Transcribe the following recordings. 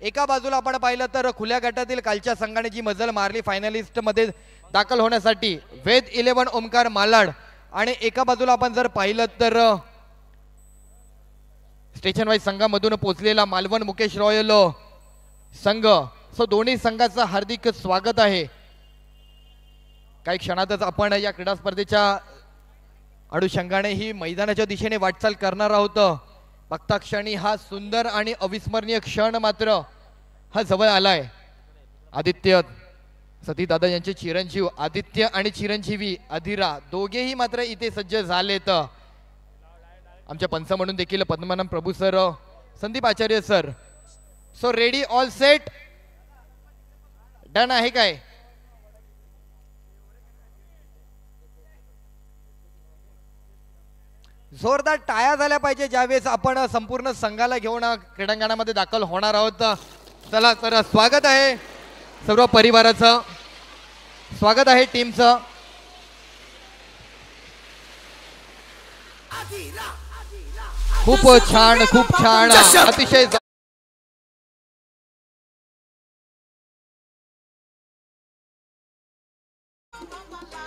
एका बाजूला आपण पाहिलं तर खुल्या गटातील कालच्या संघाने जी मजल मारली फायनलिस्ट मध्ये दाखल होण्यासाठी वेद 11 ओमकार मालाड, आणि एका बाजूला आपण जर पाहिलं तर स्टेशन वाईज संघामधून पोहोचलेला मालवण मुकेश रॉयल संघ. सो दोन्ही संघाचं हार्दिक स्वागत आहे. काही क्षणातच आपण या क्रीडा स्पर्धेच्या अनुषंगाने ही मैदानाच्या दिशेने वाटचाल करणार आहोत. बघता क्षणी हा सुंदर आणि अविस्मरणीय क्षण मात्र हा जवळ आलाय. आदित्य सती दादा यांचे चिरंजीव आदित्य आणि चिरंजीवी अधिरा दोघेही मात्र इथे सज्ज झालेत. आमच्या पंच म्हणून देखील Padmanabh Prabhu sir, Sandeep Acharya sir. So ready, all set, done आहे काय? जोरदार टाळ्या झाल्या पाहिजे ज्यावेळेस आपण संपूर्ण संघाला घेऊन क्रीडांगणामध्ये दाखल होणार आहोत. चला तर स्वागत आहे सर्व परिवाराचं, स्वागत आहे टीमचं. खूप छान, खूप छान, अतिशय.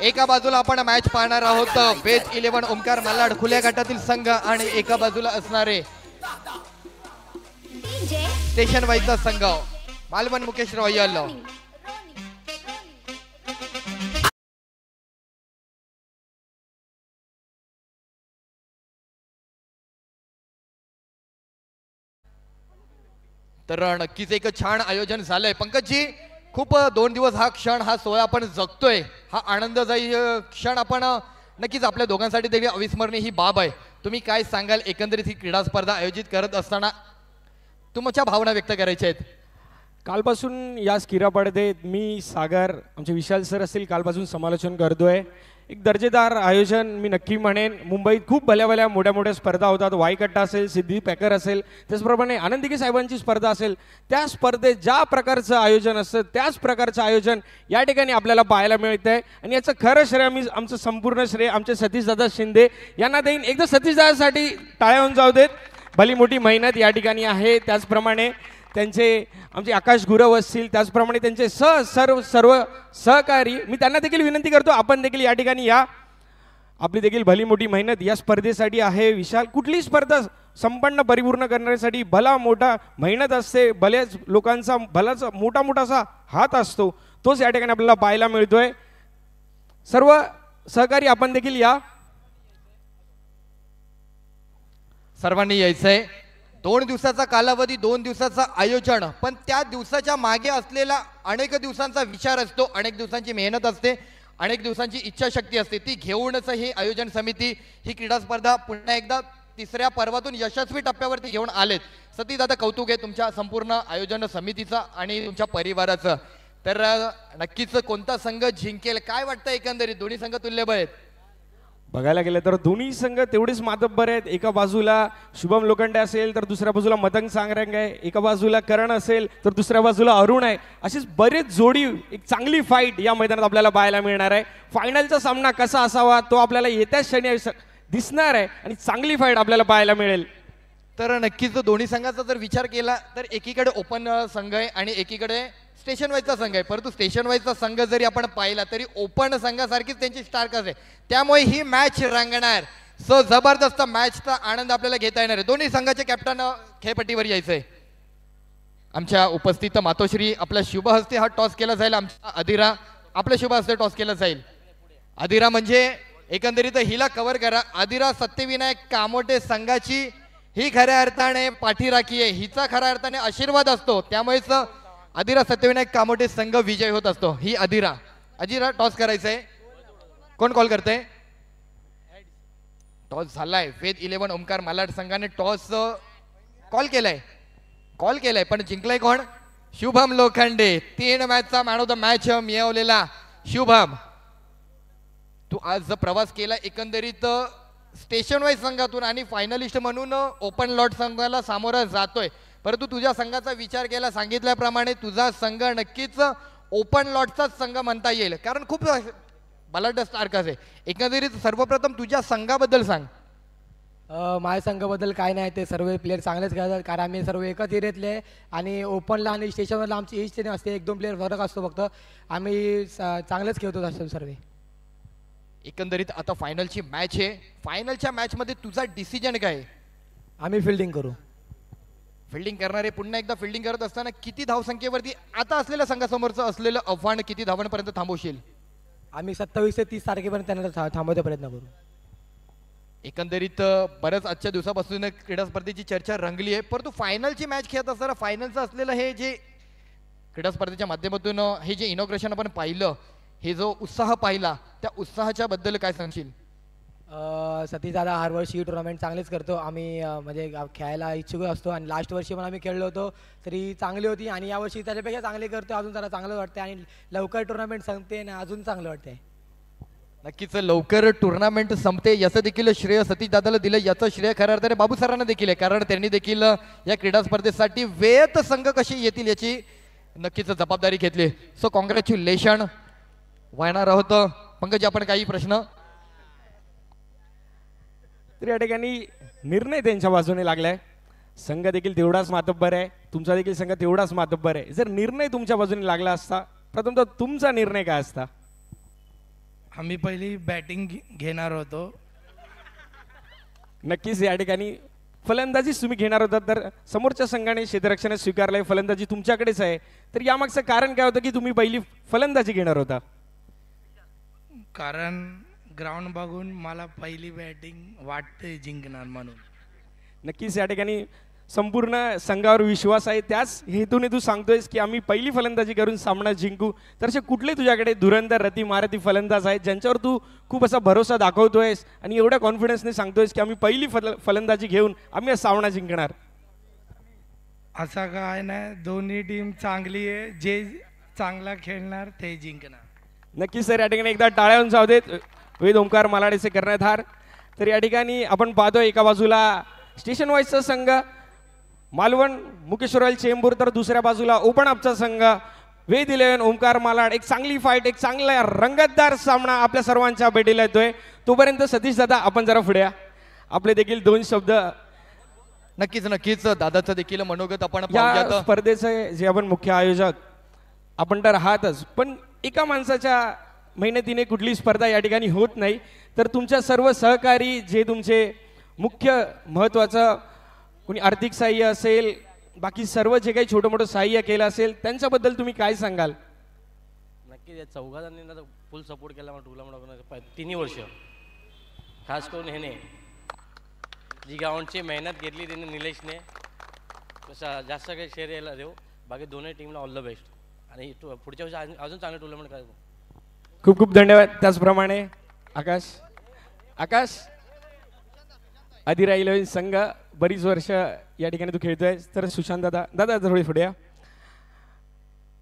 एका बाजूला आपण मॅच पाहणार आहोत वेद 11 ओमकार मालाड खुल्या गटातील संघ, आणि एका बाजूला असणारे स्टेशन वाईजचा संघ मालवण मुकेश रॉयल. तर नक्कीच एक छान आयोजन झालंय पंकजजी. खूप 2 दिवस हा क्षण, हा सोहळा आपण जगतोय, हा आनंददायी क्षण आपण नक्कीच आपल्या दोघांसाठी देखील अविस्मरणीय ही बाब आहे. तुम्ही काय सांगाल एकंदरीत ही क्रीडा स्पर्धा आयोजित करत असताना तुमच्या भावना व्यक्त करायच्या आहेत? कालपासून या स्किरा पडदेत मी, सागर, आमचे विशाल सर असतील, कालपासून समालोचन करतोय. एक दर्जेदार आयोजन मी नक्की म्हणेन. मुंबईत खूप भल्या मोठ्या मोठ्या स्पर्धा होतात. वाईकट्टा असेल, सिद्धी पॅकर असेल, त्याचप्रमाणे आनंदिके साहेबांची स्पर्धा असेल. त्या स्पर्धेत ज्या प्रकारचं आयोजन असतं त्याच प्रकारचं आयोजन या ठिकाणी आपल्याला पाहायला मिळत आहे. आणि याचं खरं श्रेय मी, आमचं संपूर्ण श्रेय आमचे सतीशदादा शिंदे यांना देईन. एकदा सतीशदादासाठी टाळ्या होऊन जाऊ देत. भली मोठी मेहनत या ठिकाणी आहे. त्याचप्रमाणे त्यांचे आमचे आकाश गुरव असतील, त्याचप्रमाणे त्यांचे सर्व सहकारी, मी त्यांना देखील विनंती करतो आपण देखील या ठिकाणी या. आपली देखील भली मोठी मेहनत या स्पर्धेसाठी आहे. विशाल, कुठलीही स्पर्धा संपन्न परिपूर्ण करण्यासाठी भला मोठा मेहनत असते, भल्याच लोकांचा भलाच मोठासा हात असतो, तोच या ठिकाणी आपल्याला पाहायला मिळतोय. सर्व सहकारी आपण देखील या. सर्वांनी यायचंय. 2 दिवसाचा कालावधी, 2 दिवसाचं आयोजन, पण त्या दिवसाच्या मागे असलेला अनेक दिवसांचा विचार असतो, अनेक दिवसांची मेहनत असते, अनेक दिवसांची इच्छाशक्ती असते. ती घेऊनच ही आयोजन समिती ही क्रीडा स्पर्धा पुन्हा एकदा 3ऱ्या पर्वातून यशस्वी टप्प्यावरती घेऊन आलेत. सती दादा, कौतुक आहे तुमच्या संपूर्ण आयोजन समितीचं आणि तुमच्या परिवाराचं. तर नक्कीच कोणता संघ जिंकेल काय वाटतं एकंदरीत? दोन्ही संघ तुल्यबळ आहेत. बघायला गेलं तर दोन्ही संघ तेवढेच मातब्बर आहेत. एका बाजूला शुभम लोखंडे असेल तर दुसऱ्या बाजूला मतंग सांगरंग आहे, एका बाजूला करण असेल तर दुसऱ्या बाजूला अरुण आहे. अशीच बरेच जोडी, एक चांगली फाईट या मैदानात आपल्याला पाहायला मिळणार आहे. फायनलचा सामना कसा असावा तो आपल्याला येत्या क्षणी दिसणार आहे आणि चांगली फाईट आपल्याला पाहायला मिळेल. तर नक्कीच दोन्ही संघाचा जर विचार केला तर एकीकडे ओपन संघ आहे आणि एकीकडे स्टेशन वाईजचा संघ आहे. परंतु स्टेशन वाईजचा संघ जरी आपण पाहिला तरी ओपन संघासारखीच त्यांची स्टार्कच आहे. त्यामुळे ही मॅच रंगणार. सो जबरदस्त मॅचचा आनंद आपल्याला घेता येणार आहे. दोन्ही संघाचे कॅप्टन खेळपट्टीवर यायचंय. आमच्या उपस्थित मातोश्री आपल्या शुभ हस्ते हा टॉस केला जाईल. आमच्या अधिरा आपल्या शुभ हस्ते टॉस केला जाईल. अधिरा म्हणजे एकंदरीत हिला कव्हर करा. अधिरा सत्यविनायक कामोटे संघाची ही खऱ्या अर्थाने पाठीराखी आहे. हिचा खऱ्या अर्थाने आशीर्वाद असतो. त्यामुळेच अधिरा सत्यविनायक कामोटे संघ विजय होत असतो. ही अधिरा. अधिरा टॉस करायचंय. कोण कॉल करते? टॉस झालाय. वेद 11 ओमकार मालाड संघाने टॉस कॉल केलाय पण जिंकलाय कोण? शुभम लोखंडे. 3 मॅचचा मॅन ऑफ द मॅच मिळवलेला शुभम. तू आज प्रवास केला एकंदरीत स्टेशन वाईज संघातून आणि फायनलिस्ट म्हणून ओपन लॉट संघाला सामोरा जातोय. परंतु तुझ्या संघाचा विचार केला सांगितल्याप्रमाणे तुझा संघ नक्कीच ओपन लॉटचाच संघ म्हणता येईल, कारण खूप बलाढ्य स्टार्कच आहे. एकंदरीत सर्वप्रथम तुझ्या संघाबद्दल सांग. माझ्या संघाबद्दल काय नाही, ते सर्व प्लेयर चांगलेच खेळतात, कारण आम्ही सर्व एकच एरियातले आहे आणि ओपनला आणि स्टेशनवरला आमची एज ते असते, 1-2 प्लेयर फरक असतो फक्त. आम्ही चांगलेच खेळतो असतो सर्व. एकंदरीत आता फायनलची मॅच आहे. फायनलच्या मॅचमध्ये तुझा डिसिजन काय आहे? आम्ही फिल्डिंग करू. फिल्डिंग करणारे पुन्हा एकदा फिल्डिंग करत असताना किती धावसंख्येवरती आता असलेल्या संघासमोरचं असलेलं आव्हान किती धावांपर्यंत थांबवशील? आम्ही 27 ते 30 तारखेपर्यंत त्यांना थांबवण्याचा प्रयत्न करू. एकंदरीत बऱ्याच आजच्या दिवसापासून क्रीडा स्पर्धेची चर्चा रंगली आहे, परंतु फायनलची मॅच खेळत असताना फायनलचं असलेलं हे जे क्रीडा स्पर्धेच्या माध्यमातून हे जे इनॉग्रेशन आपण पाहिलं, हे जो उत्साह पाहिला, त्या उत्साहाच्या बद्दल काय सांगशील? सतीश दादा हर वर्षी टुर्नामेंट चांगलेच करतो. आम्ही म्हणजे खेळायला इच्छुक असतो आणि लास्ट वर्षी पण आम्ही खेळलो होतो, तरी चांगली होती आणि यावर्षी त्याच्यापेक्षा चांगले करतो. अजून जरा चांगलं वाटतं आणि लवकर टुर्नामेंट संपते आणि अजून चांगलं वाटतंय. नक्कीच लवकर टुर्नामेंट संपते याचं देखील श्रेय सतीश दादाला दिलं, याचं श्रेय खऱ्या अर्थाने बाबू सरांना देखील आहे, कारण त्यांनी देखील या क्रीडा स्पर्धेसाठी वेळेत संघ कशी येतील याची नक्कीच जबाबदारी घेतली. So congratulation. वाहणार आहोत पंकज आपण काही प्रश्न? तर या ठिकाणी निर्णय त्यांच्या बाजूने लागलाय. संघ देखील तेवढाच मातब्बर आहे, तुमचा देखील संघ तेवढाच मातब्बर आहे. जर निर्णय तुमच्या बाजूने लागला असता, प्रथमतः तुमचा निर्णय काय असता? आम्ही पहिली बॅटिंग घेणार होतो. नक्कीच या ठिकाणी फलंदाजीच तुम्ही घेणार होता, तर समोरच्या संघाने क्षेत्ररक्षणात स्वीकारलंय, फलंदाजी तुमच्याकडेच आहे, तर यामागचं कारण काय होतं की तुम्ही पहिली फलंदाजी घेणार होता? कारण ग्राउंड बघून मला पहिली बॅटिंग वाटते जिंकणार म्हणून. नक्कीच या ठिकाणी संपूर्ण संघावर विश्वास आहे, त्याच हेतूने तू सांगतोयस की आम्ही पहिली फलंदाजी करून सामना जिंकू. तर असे कुठले तुझ्याकडे धुरंधर रती महारथी फलंदाज आहेत ज्यांच्यावर तू खूप असा भरोसा दाखवतोयस आणि एवढ्या कॉन्फिडन्सने सांगतोयस की आम्ही पहिली फलंदाजी घेऊन आम्ही हा सामना जिंकणार? असं काय नाही, दोन्ही टीम चांगली आहे, जे चांगला खेळणार ते जिंकणार. नक्कीच सर, या ठिकाणी एकदा टाळ्या जाऊ देत वेद ओंकार मालाडेचे कर्णधार. तर या ठिकाणी आपण पाहतोय एका बाजूला स्टेशन वाईजचा संघ मालवण मुकेश रॉयल चेंबूर, तर दुसऱ्या बाजूला ओपन अपचा संघ वेद 11 ओंकार मालाड. एक चांगली फाईट, एक चांगला रंगतदार सामना आपल्या सर्वांच्या भेटीला येतोय. तोपर्यंत सतीश दादा आपण जरा पुढे या, आपले देखील 2 शब्द. नक्कीच नक्कीच दादाचं देखील मनोगत आपण या पाहूयात. स्पर्धेचे जे आपण मुख्य आयोजक आपण तर आहातच, पण एका माणसाच्या मेहनतीने कुठली स्पर्धा या ठिकाणी होत नाही. तर तुमच्या सर्व सहकारी जे तुमचे मुख्य महत्त्वाचं कोणी आर्थिक सहाय्य असेल, बाकी सर्व जे काही छोटं मोठं सहाय्य केलं असेल, त्यांच्याबद्दल तुम्ही काय सांगाल? नक्की या चौघांनी ना फुल सपोर्ट केला मला टुर्नामेंट तिन्ही वर्ष. खास करून ह्याने जी ग्राउंडची मेहनत घेतली त्याने निलेशने, कसं जास्त काही शेअर यायला देऊ. बाकी दोन्ही टीमला ऑल द बेस्ट आणि पुढच्या वर्षी अजून चांगले टुर्नामेंट करायचं. खूप खूप धन्यवाद. त्याचप्रमाणे आकाश आधी राहिलो संघ बरीच वर्ष या ठिकाणी तू खेळतोय, तर सुशांत दादा थोडी पुढे या.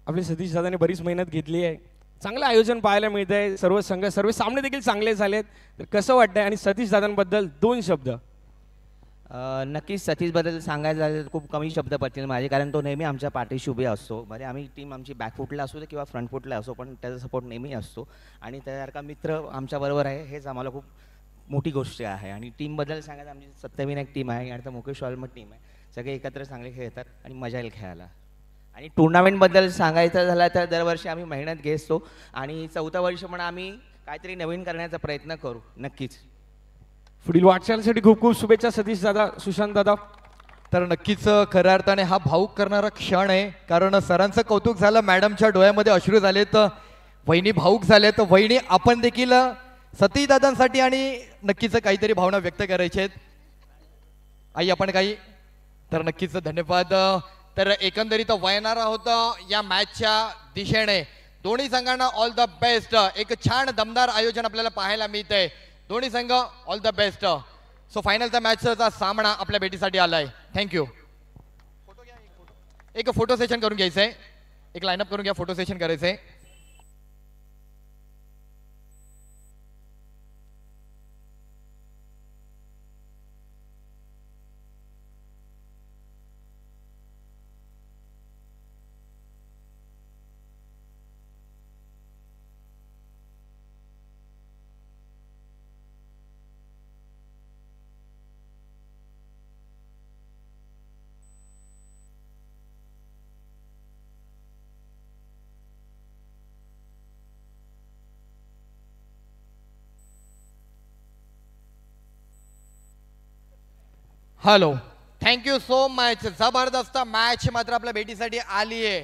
आपले सतीश दादाने बरीच मेहनत घेतली आहे, चांगलं आयोजन पाहायला मिळत आहे, सर्व संघ सर्व सामने देखील चांगले झालेत, तर कसं वाटतंय? आणि सतीश दादांबद्दल 2 शब्द. नक्कीच सतीशबद्दल सांगायचं झालं तर खूप कमी शब्द पडतील माझे, कारण तो नेहमी आमच्या पाठीशी उभे असतो. म्हणजे आम्ही टीम आमची बॅकफुटला असू दे किंवा फ्रंटफुटला असो, पण त्याचा सपोर्ट नेहमी असतो आणि त्यासारखा मित्र आमच्याबरोबर आहे हेच आम्हाला खूप मोठी गोष्ट आहे. आणि टीमबद्दल सांगायचं, आमची सत्यविनायक टीम आहे आणि तर मुकेश वाल्मट टीम आहे, सगळे एकत्र चांगले खेळतात आणि मजा येईल खेळायला. आणि टुर्नामेंटबद्दल सांगायचं झालं तर दरवर्षी आम्ही मेहनत घेतो आणि 4थं वर्ष पण आम्ही काहीतरी नवीन करण्याचा प्रयत्न करू नक्कीच. पुढील वाटचालीसाठी खूप खूप शुभेच्छा सतीश दादा, सुशांत दादा. तर नक्कीच खऱ्या अर्थाने हा भाऊक करणारा क्षण आहे, कारण सरांचं कौतुक झालं, मॅडमच्या डोळ्यामध्ये अश्रू झालेत, वहिनी भाऊक झालेत. वहिनी आपण देखील सतीश दादांसाठी आणि नक्कीच काहीतरी भावना व्यक्त करायच्या आहेत. आई आपण काही? तर नक्कीच धन्यवाद. तर एकंदरीत वळणार आहोत या मॅचच्या दिशेने. दोन्ही संघांना ऑल द बेस्ट. एक छान दमदार आयोजन आपल्याला पाहायला मिळतंय. दोन्ही संघ ऑल द बेस्ट. सो फायनलचा मॅचचा सामना आपल्या भेटीसाठी आलाय. थँक्यू. एक फोटो सेशन करून घ्यायचंय, एक लाईनअप करून घ्या, फोटो सेशन करायचंय. Hello, thank you so much. जबरदस्त मॅच मात्र आपल्या भेटीसाठी आली आहे.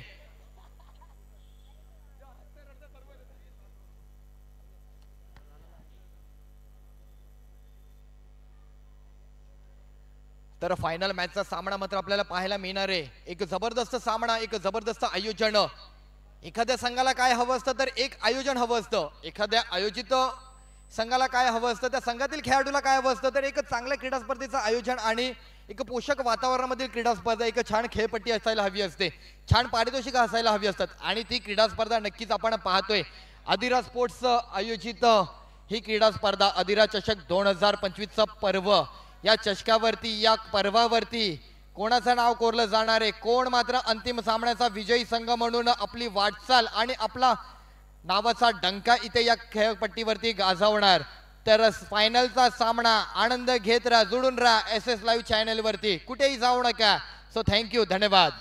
तर फायनल मॅचचा सामना मात्र आपल्याला पाहायला मिळणार आहे. एक जबरदस्त सामना, एक जबरदस्त आयोजन. एखाद्या संघाला काय हवं असतं तर एक आयोजन हवं असतं. एखाद्या आयोजित संघाला काय हवं असतं, त्या संघातील खेळाडूला काय हवं असतं तर एक चांगल्या क्रीडा स्पर्धेचं आयोजन आणि एक पोषक वातावरणामधील क्रीडा स्पर्धा, एक छान खेळपट्टी असायला हवी असते, छान पारितोषिक असायला हवी असतात आणि ती क्रीडा स्पर्धा नक्कीच आपण पाहतोय. अधिरा स्पोर्ट्स आयोजित ही क्रीडा स्पर्धा अधिरा चषक 2025चा पर्व. या चषकावरती, या पर्वावरती कोणाचं नाव कोरलं जाणार आहे, कोण मात्र अंतिम सामन्याचा विजयी संघ म्हणून आपली वाटचाल आणि आपला नावाचा डंका इथे या खेळपट्टीवरती गाजवणार. तर फायनलचा सामना आनंद घेत राहा, जुडून राहा SS लाईव्ह चॅनल वरती, कुठेही जाऊ नका. सो थँक्यू, धन्यवाद.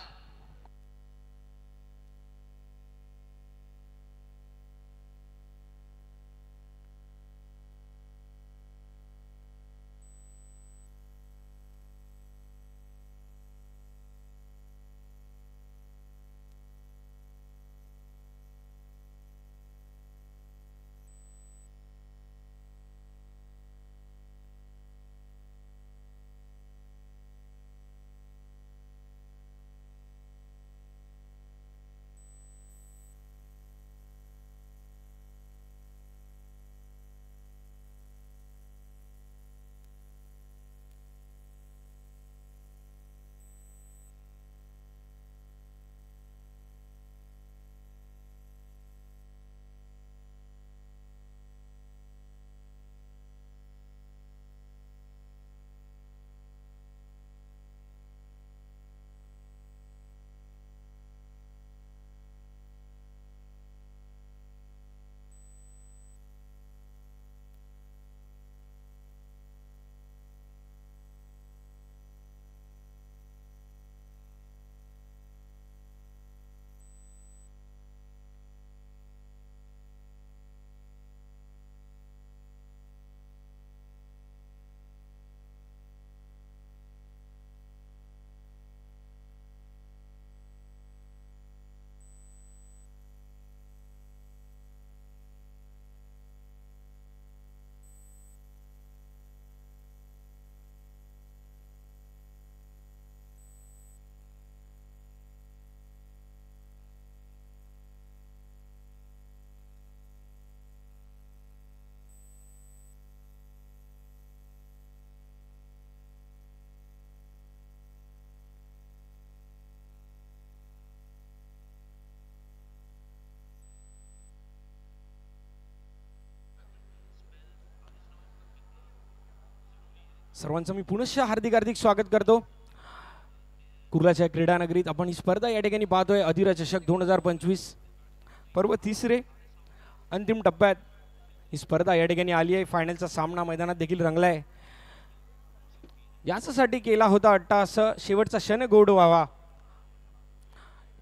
सर्वांचं मी पुनश्च हार्दिक हार्दिक स्वागत करतो. कुर्लाच्या क्रीडा नगरीत आपण ही स्पर्धा या ठिकाणी पाहतोय. अधिरा चषक 2025 पर्व तिसरे अंतिम टप्प्यात ही स्पर्धा या ठिकाणी आली आहे. फायनलचा सामना मैदानात देखील रंगलाय. यासाठी केला होता अट्टास शेवटचा क्षण गोड व्हावा.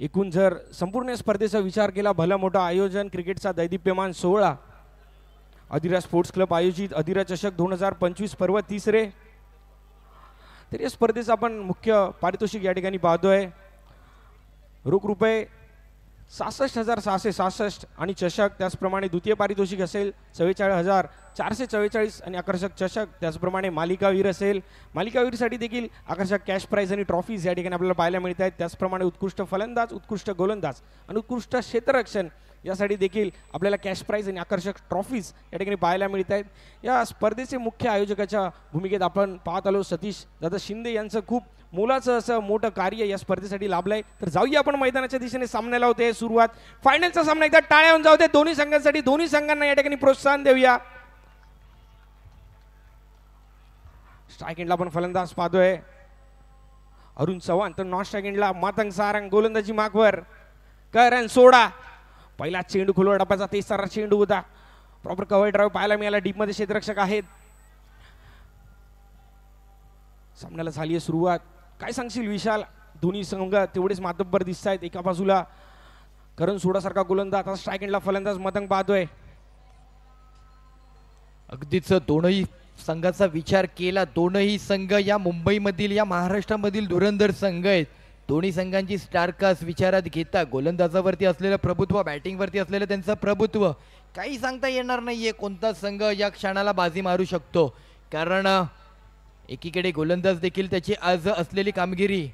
एकूण जर संपूर्ण स्पर्धेचा विचार केला, भला मोठा आयोजन, क्रिकेटचा दैदिप्यमान सोहळा, अधिरा स्पोर्ट्स क्लब आयोजित अधिरा चषक 2025 पर्व तिसरे. तर या स्पर्धेचं आपण मुख्य पारितोषिक या ठिकाणी पाहतोय. रोख रुपये 66,666 आणि चषक, त्याचप्रमाणे द्वितीय पारितोषिक असेल 44,444 आणि आकर्षक चषक, त्याचप्रमाणे मालिकावीर असेल. मालिकावीरसाठी देखील आकर्षक कॅश प्राइज आणि ट्रॉफीज या ठिकाणी आपल्याला पाहायला मिळत आहेत. त्याचप्रमाणे उत्कृष्ट फलंदाज, उत्कृष्ट गोलंदाज आणि उत्कृष्ट क्षेत्ररक्षण यासाठी देखील आपल्याला कॅश प्राइज आणि आकर्षक ट्रॉफीज या ठिकाणी पाहायला मिळत आहेत. या स्पर्धेचे मुख्य आयोजकाच्या भूमिकेत आपण पाहत आलो सतीश दादा शिंदे यांचं खूप मोलाचं असं मोठं कार्य या स्पर्धेसाठी लाभलंय. तर जाऊया आपण मैदानाच्या दिशेने. सामन्याला होते सुरुवात. फायनलचा सामना एकदा टाळ्या होऊन जाऊ दे दोन्ही संघांसाठी. दोन्ही संघांना या ठिकाणी प्रोत्साहन देऊया. स्ट्राईक एंडला आपण फलंदाज पाहतोय अरुण चव्हाण, तर नॉन स्ट्राईक एंडला मातंग सारंग. गोलंदाजी मागवर करण सोडा. पहिला चेंडू खुलवा डब्याचा, तिसरा चेंडू होता. प्रॉपर कव्हर ड्राईव्ह पाहायला मिळाला. डीप मध्ये क्षेत्ररक्षक आहेत. सामन्याला झाली आहे सुरुवात. काय सांगशील विशाल? दोन्ही संघ तेवढेच मातब्बर दिसत आहेत. एका बाजूला करण सोडासारखा गोलंदाज, आता स्ट्राईक एंडला फलंदाज मतंग पाहतोय. अगदीच दोनही संघाचा विचार केला, दोनही संघ या मुंबईमधील या महाराष्ट्रामधील धुरंधर संघ आहेत. दोन्ही संघांची स्टार कास्ट विचारात घेता गोलंदाजावरती असलेलं प्रभुत्व, बॅटिंगवरती असलेलं त्यांचं प्रभुत्व, काही सांगता येणार नाहीये कोणता संघ या क्षणाला बाजी मारू शकतो. कारण एकीकडे गोलंदाज देखील त्याची आज असलेली कामगिरी,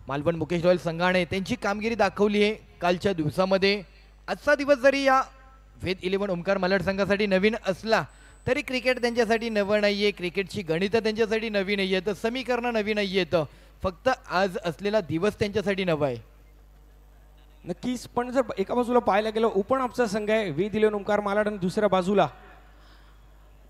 मालवण मुकेश रॉयल संघाने त्यांची कामगिरी दाखवली आहे कालच्या दिवसामध्ये. आजचा दिवस जरी या वेद 11 ओमकार मलाड संघासाठी नवीन असला तरी क्रिकेट त्यांच्यासाठी नवं नाहीये, क्रिकेटची गणितं त्यांच्यासाठी नवीन नाही आहेत, समीकरणं नवीन नाही आहेत, फक्त आज असलेला दिवस त्यांच्यासाठी नवा आहे. नक्कीच. पण जर एका बाजूला पाहायला गेलं ओपन अपचा संघ आहे वेद 11 ओमकार मालाड आणि दुसऱ्या बाजूला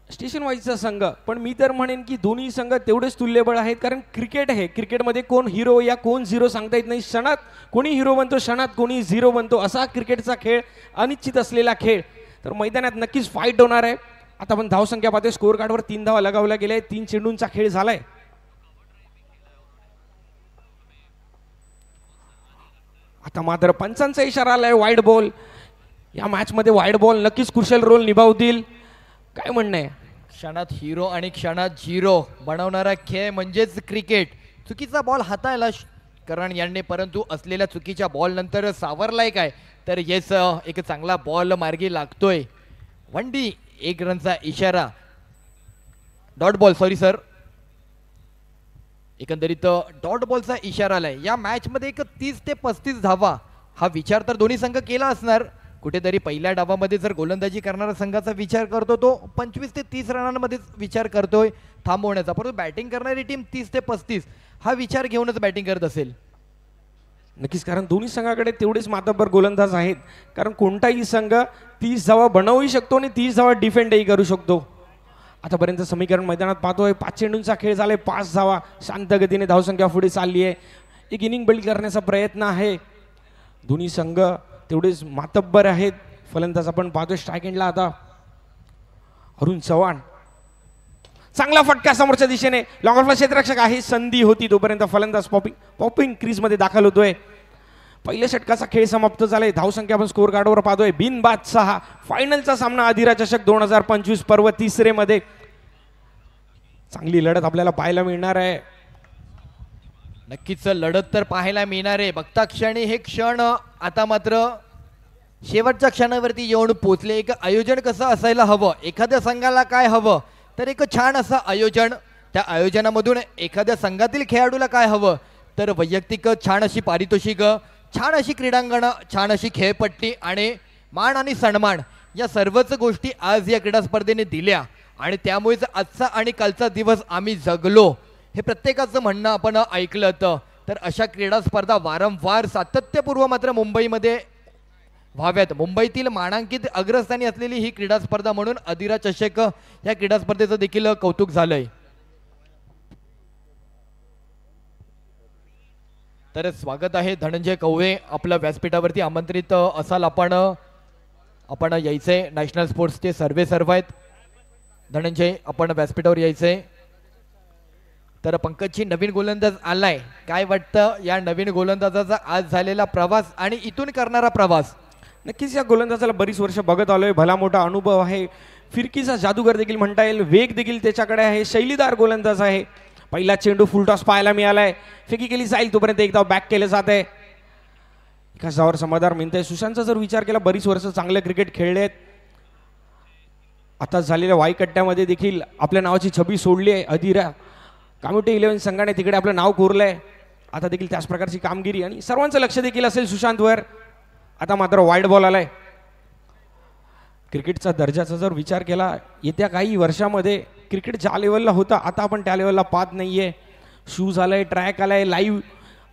स्टेशन वाईजचा संघ, पण मी तर म्हणेन की दोन्ही संघ तेवढेच तुल्यबळ आहेत. कारण क्रिकेट आहे, क्रिकेटमध्ये कोण हिरो या कोण झिरो सांगता येत नाही. क्षणात कोणी हिरो बनतो, क्षणात कोणी झिरो बनतो, असा क्रिकेटचा खेळ, अनिश्चित असलेला खेळ. तर मैदानात नक्कीच फाईट होणार आहे. आता आपण धावसंख्या पाहतोय, स्कोअर कार्डवर 3 धावा लगावल्या गेल्या, 3 चेंडूंचा खेळ झालाय. आता मात्र पंचांचा इशारा आलाय, वाईड बॉल. या मॅच मध्ये वाईड बॉल नक्कीच क्रुशियल रोल निभावतील. काय म्हणणं आहे? क्षणात हिरो आणि क्षणात झिरो बनवणारा खेळ म्हणजेच क्रिकेट. चुकीचा बॉल हाताळला करण यांनी, परंतु असलेल्या चुकीच्या बॉल नंतर सावरलाय काय, तर येस एक चांगला बॉल मार्गी लागतोय. 1D 1 रनचा इशारा, डॉट बॉल, सॉरी सर, एकंदरीत डॉट बॉलचा इशारा आलाय. या मॅच मध्ये एक 30 ते 35 धावा हा विचार तर दोन्ही संघ केला असणार. कुठेतरी पहिल्या डावामध्ये जर गोलंदाजी करणारा संघाचा विचार करतो तो 25 ते 30 रनांमध्ये विचार करतोय थांबवण्याचा, परंतु बॅटिंग करणारी टीम 30 ते 35 हा विचार घेऊनच बॅटिंग करत असेल. नक्कीच, कारण दोन्ही संघाकडे तेवढेच मातब्बर गोलंदाज आहेत. कारण कोणताही संघ 30 धावा बनवूही शकतो आणि 30 धावा डिफेंडही करू शकतो. आतापर्यंत समीकरण मैदानात पाहतोय, 5 चेंडूंचा खेळ झालाय, 5 धावा, शांत गतीने धावसंख्या पुढे चालली आहे. एक इनिंग बिल्ड करण्याचा प्रयत्न आहे. दोन्ही संघ तेवढेच मातब्बर आहेत. फलंदाज आपण पाहतोय स्ट्राईक एंडला आता अरुण चव्हाण, चांगला फटका समोरच्या दिशेने, लॉंग ऑफला क्षेत्ररक्षक आहे, संधी होती तोपर्यंत फलंदाज पॉपिंग क्रीज मध्ये दाखल होतोय. पहिल्या षटकाचा खेळ समाप्त झालाय. धावसंख्या आपण स्कोअर कार्डवर पाहतोय, बिनबाद 6. फायनलचा सामना अधिरा चषक 2025 पर्व 3 मध्ये चांगली लढत आपल्याला पाहायला मिळणार आहे. नक्कीच लढत तर पाहायला मिळणार आहे. बघता क्षणी हे क्षण आता मात्र शेवटच्या क्षणावरती येऊन पोचले. एक आयोजन कसं असायला हवं, एखाद्या संघाला काय हवं, तर एक छान असं आयोजन, त्या आयोजनामधून एखाद्या संघातील खेळाडूला काय हवं, तर वैयक्तिक छान अशी पारितोषिक, छान अशी क्रीडांगणं, छान अशी खेळपट्टी आणि मान आणि सन्मान, या सर्वच गोष्टी आज या क्रीडा स्पर्धेने दिल्या. आणि त्यामुळेच आजचा आणि कालचा दिवस आम्ही जगलो हे प्रत्येकाचं म्हणणं आपण ऐकलं होतं. तर अशा क्रीडा स्पर्धा वारंवार सातत्यपूर्व मात्र मुंबईमध्ये व्हाव्यात. मुंबईतील मानांकित अग्रस्थानी असलेली ही क्रीडा स्पर्धा म्हणून अधिरा चषक या क्रीडा स्पर्धेचं देखील कौतुक झालंय. तर स्वागत आहे धनंजय कवळे, आपल्या व्यासपीठावरती आमंत्रित असाल आपण यायचंय. नॅशनल स्पोर्ट्सचे सर्व आहेत. धनंजय आपण व्यासपीठावर यायचंय. तर पंकजची नवीन गोलंदाज आलाय, काय वाटतं या नवीन गोलंदाजाचा आज झालेला प्रवास आणि इथून करणारा प्रवास? नक्कीच या गोलंदाजाला बरीच वर्ष बघत आलोय, भला मोठा अनुभव आहे, फिरकीचा जादूगर देखील म्हणता येईल, वेग देखील त्याच्याकडे आहे, शैलीदार गोलंदाज आहे. पहिला चेंडू फुलटॉस पाहायला मिळालाय, फेकी केली जाईल तोपर्यंत एकदा बॅक केलं जात आहे. एका जावर समाधान मिळतंय. सुशांतचा जर विचार केला, बरीच वर्ष चांगले क्रिकेट खेळलेत. आता झालेल्या वाईकट्ट्यामध्ये देखील आपल्या नावाची छबी सोडली आहे. अधिरा कम्युनिटी 11 संघाने तिकडे आपलं नाव कोरलंय. आता देखील त्याच प्रकारची कामगिरी आणि सर्वांचं लक्ष देखील असेल सुशांतवर. आता मात्र वाईड बॉल आलाय. क्रिकेटचा दर्जाचा जर विचार केला, येत्या काही वर्षामध्ये क्रिकेट ज्या लेवलला होता आता आपण त्या लेवलला पाहत नाहीये. शूज आलाय, ट्रॅक आलाय, लाईव्ह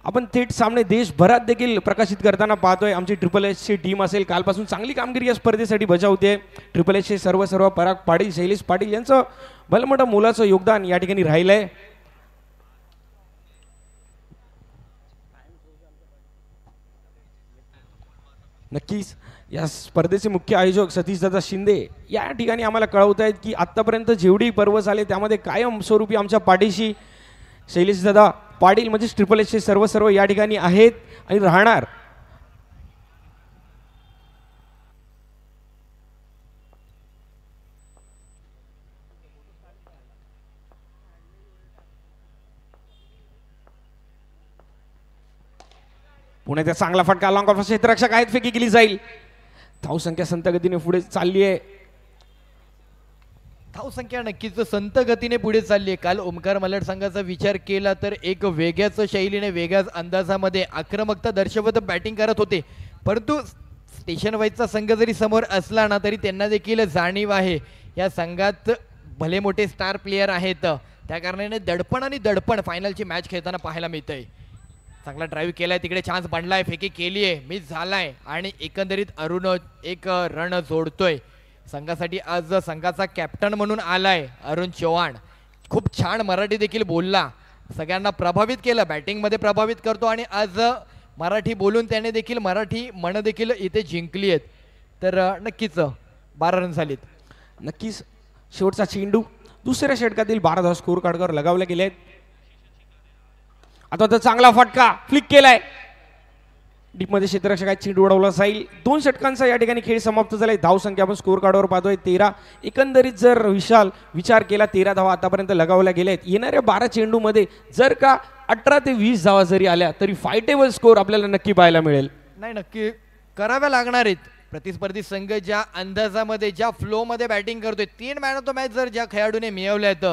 आपण थेट सामने देशभरात देखील प्रकाशित करताना पाहतोय. आमची ट्रिपल एचची टीम असेल कालपासून चांगली कामगिरी या स्पर्धेसाठी बजावते. ट्रिपल एचचे सर्व पराग पाटील, शैलेश पाटील यांचं भलमोठं मोलाचं योगदान या ठिकाणी राहिलंय. नक्कीच या स्पर्धेचे मुख्य आयोजक सतीशदादा शिंदे या ठिकाणी आम्हाला कळवत आहेत की आतापर्यंत जेवढी पर्व झाले त्यामध्ये कायमस्वरूपी आमच्या पाठीशी शैलेशदादा पाटील म्हणजे ट्रिपल एचचे सर्व या ठिकाणी आहेत आणि राहणार. पुण्याचा चांगला फटका लॉंग ऑफ क्षेत्ररक्षक आहेत, फेकी केली जाईल. धावसंख्या संत गतीने पुढे चालली आहे. धावसंख्या नक्कीच संत गतीने पुढे चालली आहे. काल ओमकार मलाड संघाचा विचार केला तर एक वेगळ्याच शैलीने वेगळ्याच अंदाजामध्ये आक्रमकता दर्शवत बॅटिंग करत होते, परंतु स्टेशन वाईजचा संघ जरी समोर असला ना तरी त्यांना देखील जाणीव आहे या संघात भले मोठे स्टार प्लेयर आहेत, त्या कारणाने दडपण आणि दडपण फायनलची मॅच खेळताना पाहायला मिळतंय. चांगला ड्राईव्ह केलाय, तिकडे चान्स बनलाय, फेकी केली आहे, मिस झालाय आणि एकंदरीत अरुण एक रन जोडतोय. संघासाठी आज संघाचा कॅप्टन म्हणून आलाय अरुण चव्हाण. खूप छान मराठी देखील बोलला, सगळ्यांना प्रभावित केलं, बॅटिंगमध्ये प्रभावित करतो आणि आज मराठी बोलून त्याने देखील मराठी मन देखील इथे जिंकली आहेत. तर नक्कीच 12 रन झालीत. नक्कीच शेवटचा चेंडू दुसऱ्या षटकातील 12 धावा स्कोर कार्डवर लगावले गेले आहेत. आता तर चांगला फटका फ्लिक केलाय, डीपमध्ये क्षेत्ररक्षक चेंडू उडवला जाईल. 2 षटकांचा या ठिकाणी खेळ समाप्त झालाय. धावसंख्या आपण स्कोर कार्डवर पाहतोय 13. एकंदरीत जर विशाल विचार केला 13 धावा आतापर्यंत लगावल्या गेल्या आहेत. येणाऱ्या 12 चेंडूमध्ये जर का 18 ते 20 धावा जरी आल्या तरी फायटेबल स्कोर आपल्याला नक्की पाहायला मिळेल. नाही, नक्की कराव्या लागणार आहेत. प्रतिस्पर्धी संघ ज्या अंदाजामध्ये ज्या फ्लोमध्ये बॅटिंग करतोय, 3 मॅन ऑफ द मॅच जर ज्या खेळाडूने मिळवल्यात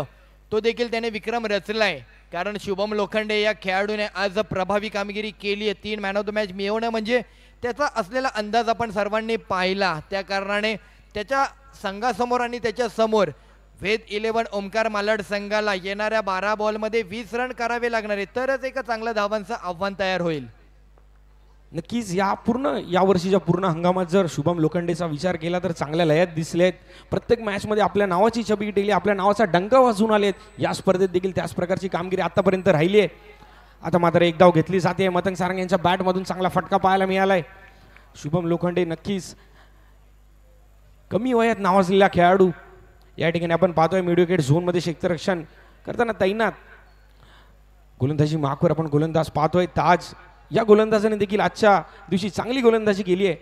तो देखील त्याने विक्रम रचलाय. कारण शुभम लोखंडे या खेळाडूने आज प्रभावी कामगिरी केली आहे. 3 मॅन ऑफ द मॅच मिळवणं म्हणजे त्याचा असलेला अंदाज आपण सर्वांनी पाहिला, त्या कारणाने त्याच्या संघासमोर आणि त्याच्या समोर वेद 11 ओमकार मालाड संघाला येणाऱ्या 12 बॉलमध्ये 20 रन करावे लागणार आहे, तरच एक चांगलं धावांचं आव्हान तयार होईल. नक्कीच या वर्षीच्या पूर्ण हंगामात जर शुभम लोखंडेचा विचार केला तर चांगल्या लयात दिसलेत. प्रत्येक मॅचमध्ये आपल्या नावाची छबी टेली, आपल्या नावाचा डंका वाजून आलेत. या स्पर्धेत देखील त्याच प्रकारची कामगिरी आतापर्यंत राहिली आहे. आता मात्र एक धाव घेतली जाते. मतंग सारंग यांच्या बॅटमधून चांगला फटका पाहायला मिळालाय. शुभम लोखंडे नक्कीच कमी वयात नावाजलेला खेळाडू. या ठिकाणी आपण पाहतोय मिडविकेट झोनमध्ये क्षेत्ररक्षण करताना तैनात. गोलंदाजी मार्कवर आपण गोलंदाज पाहतोय ताज. या गोलंदाजाने देखील आजच्या दिवशी चांगली गोलंदाजी केली आहे.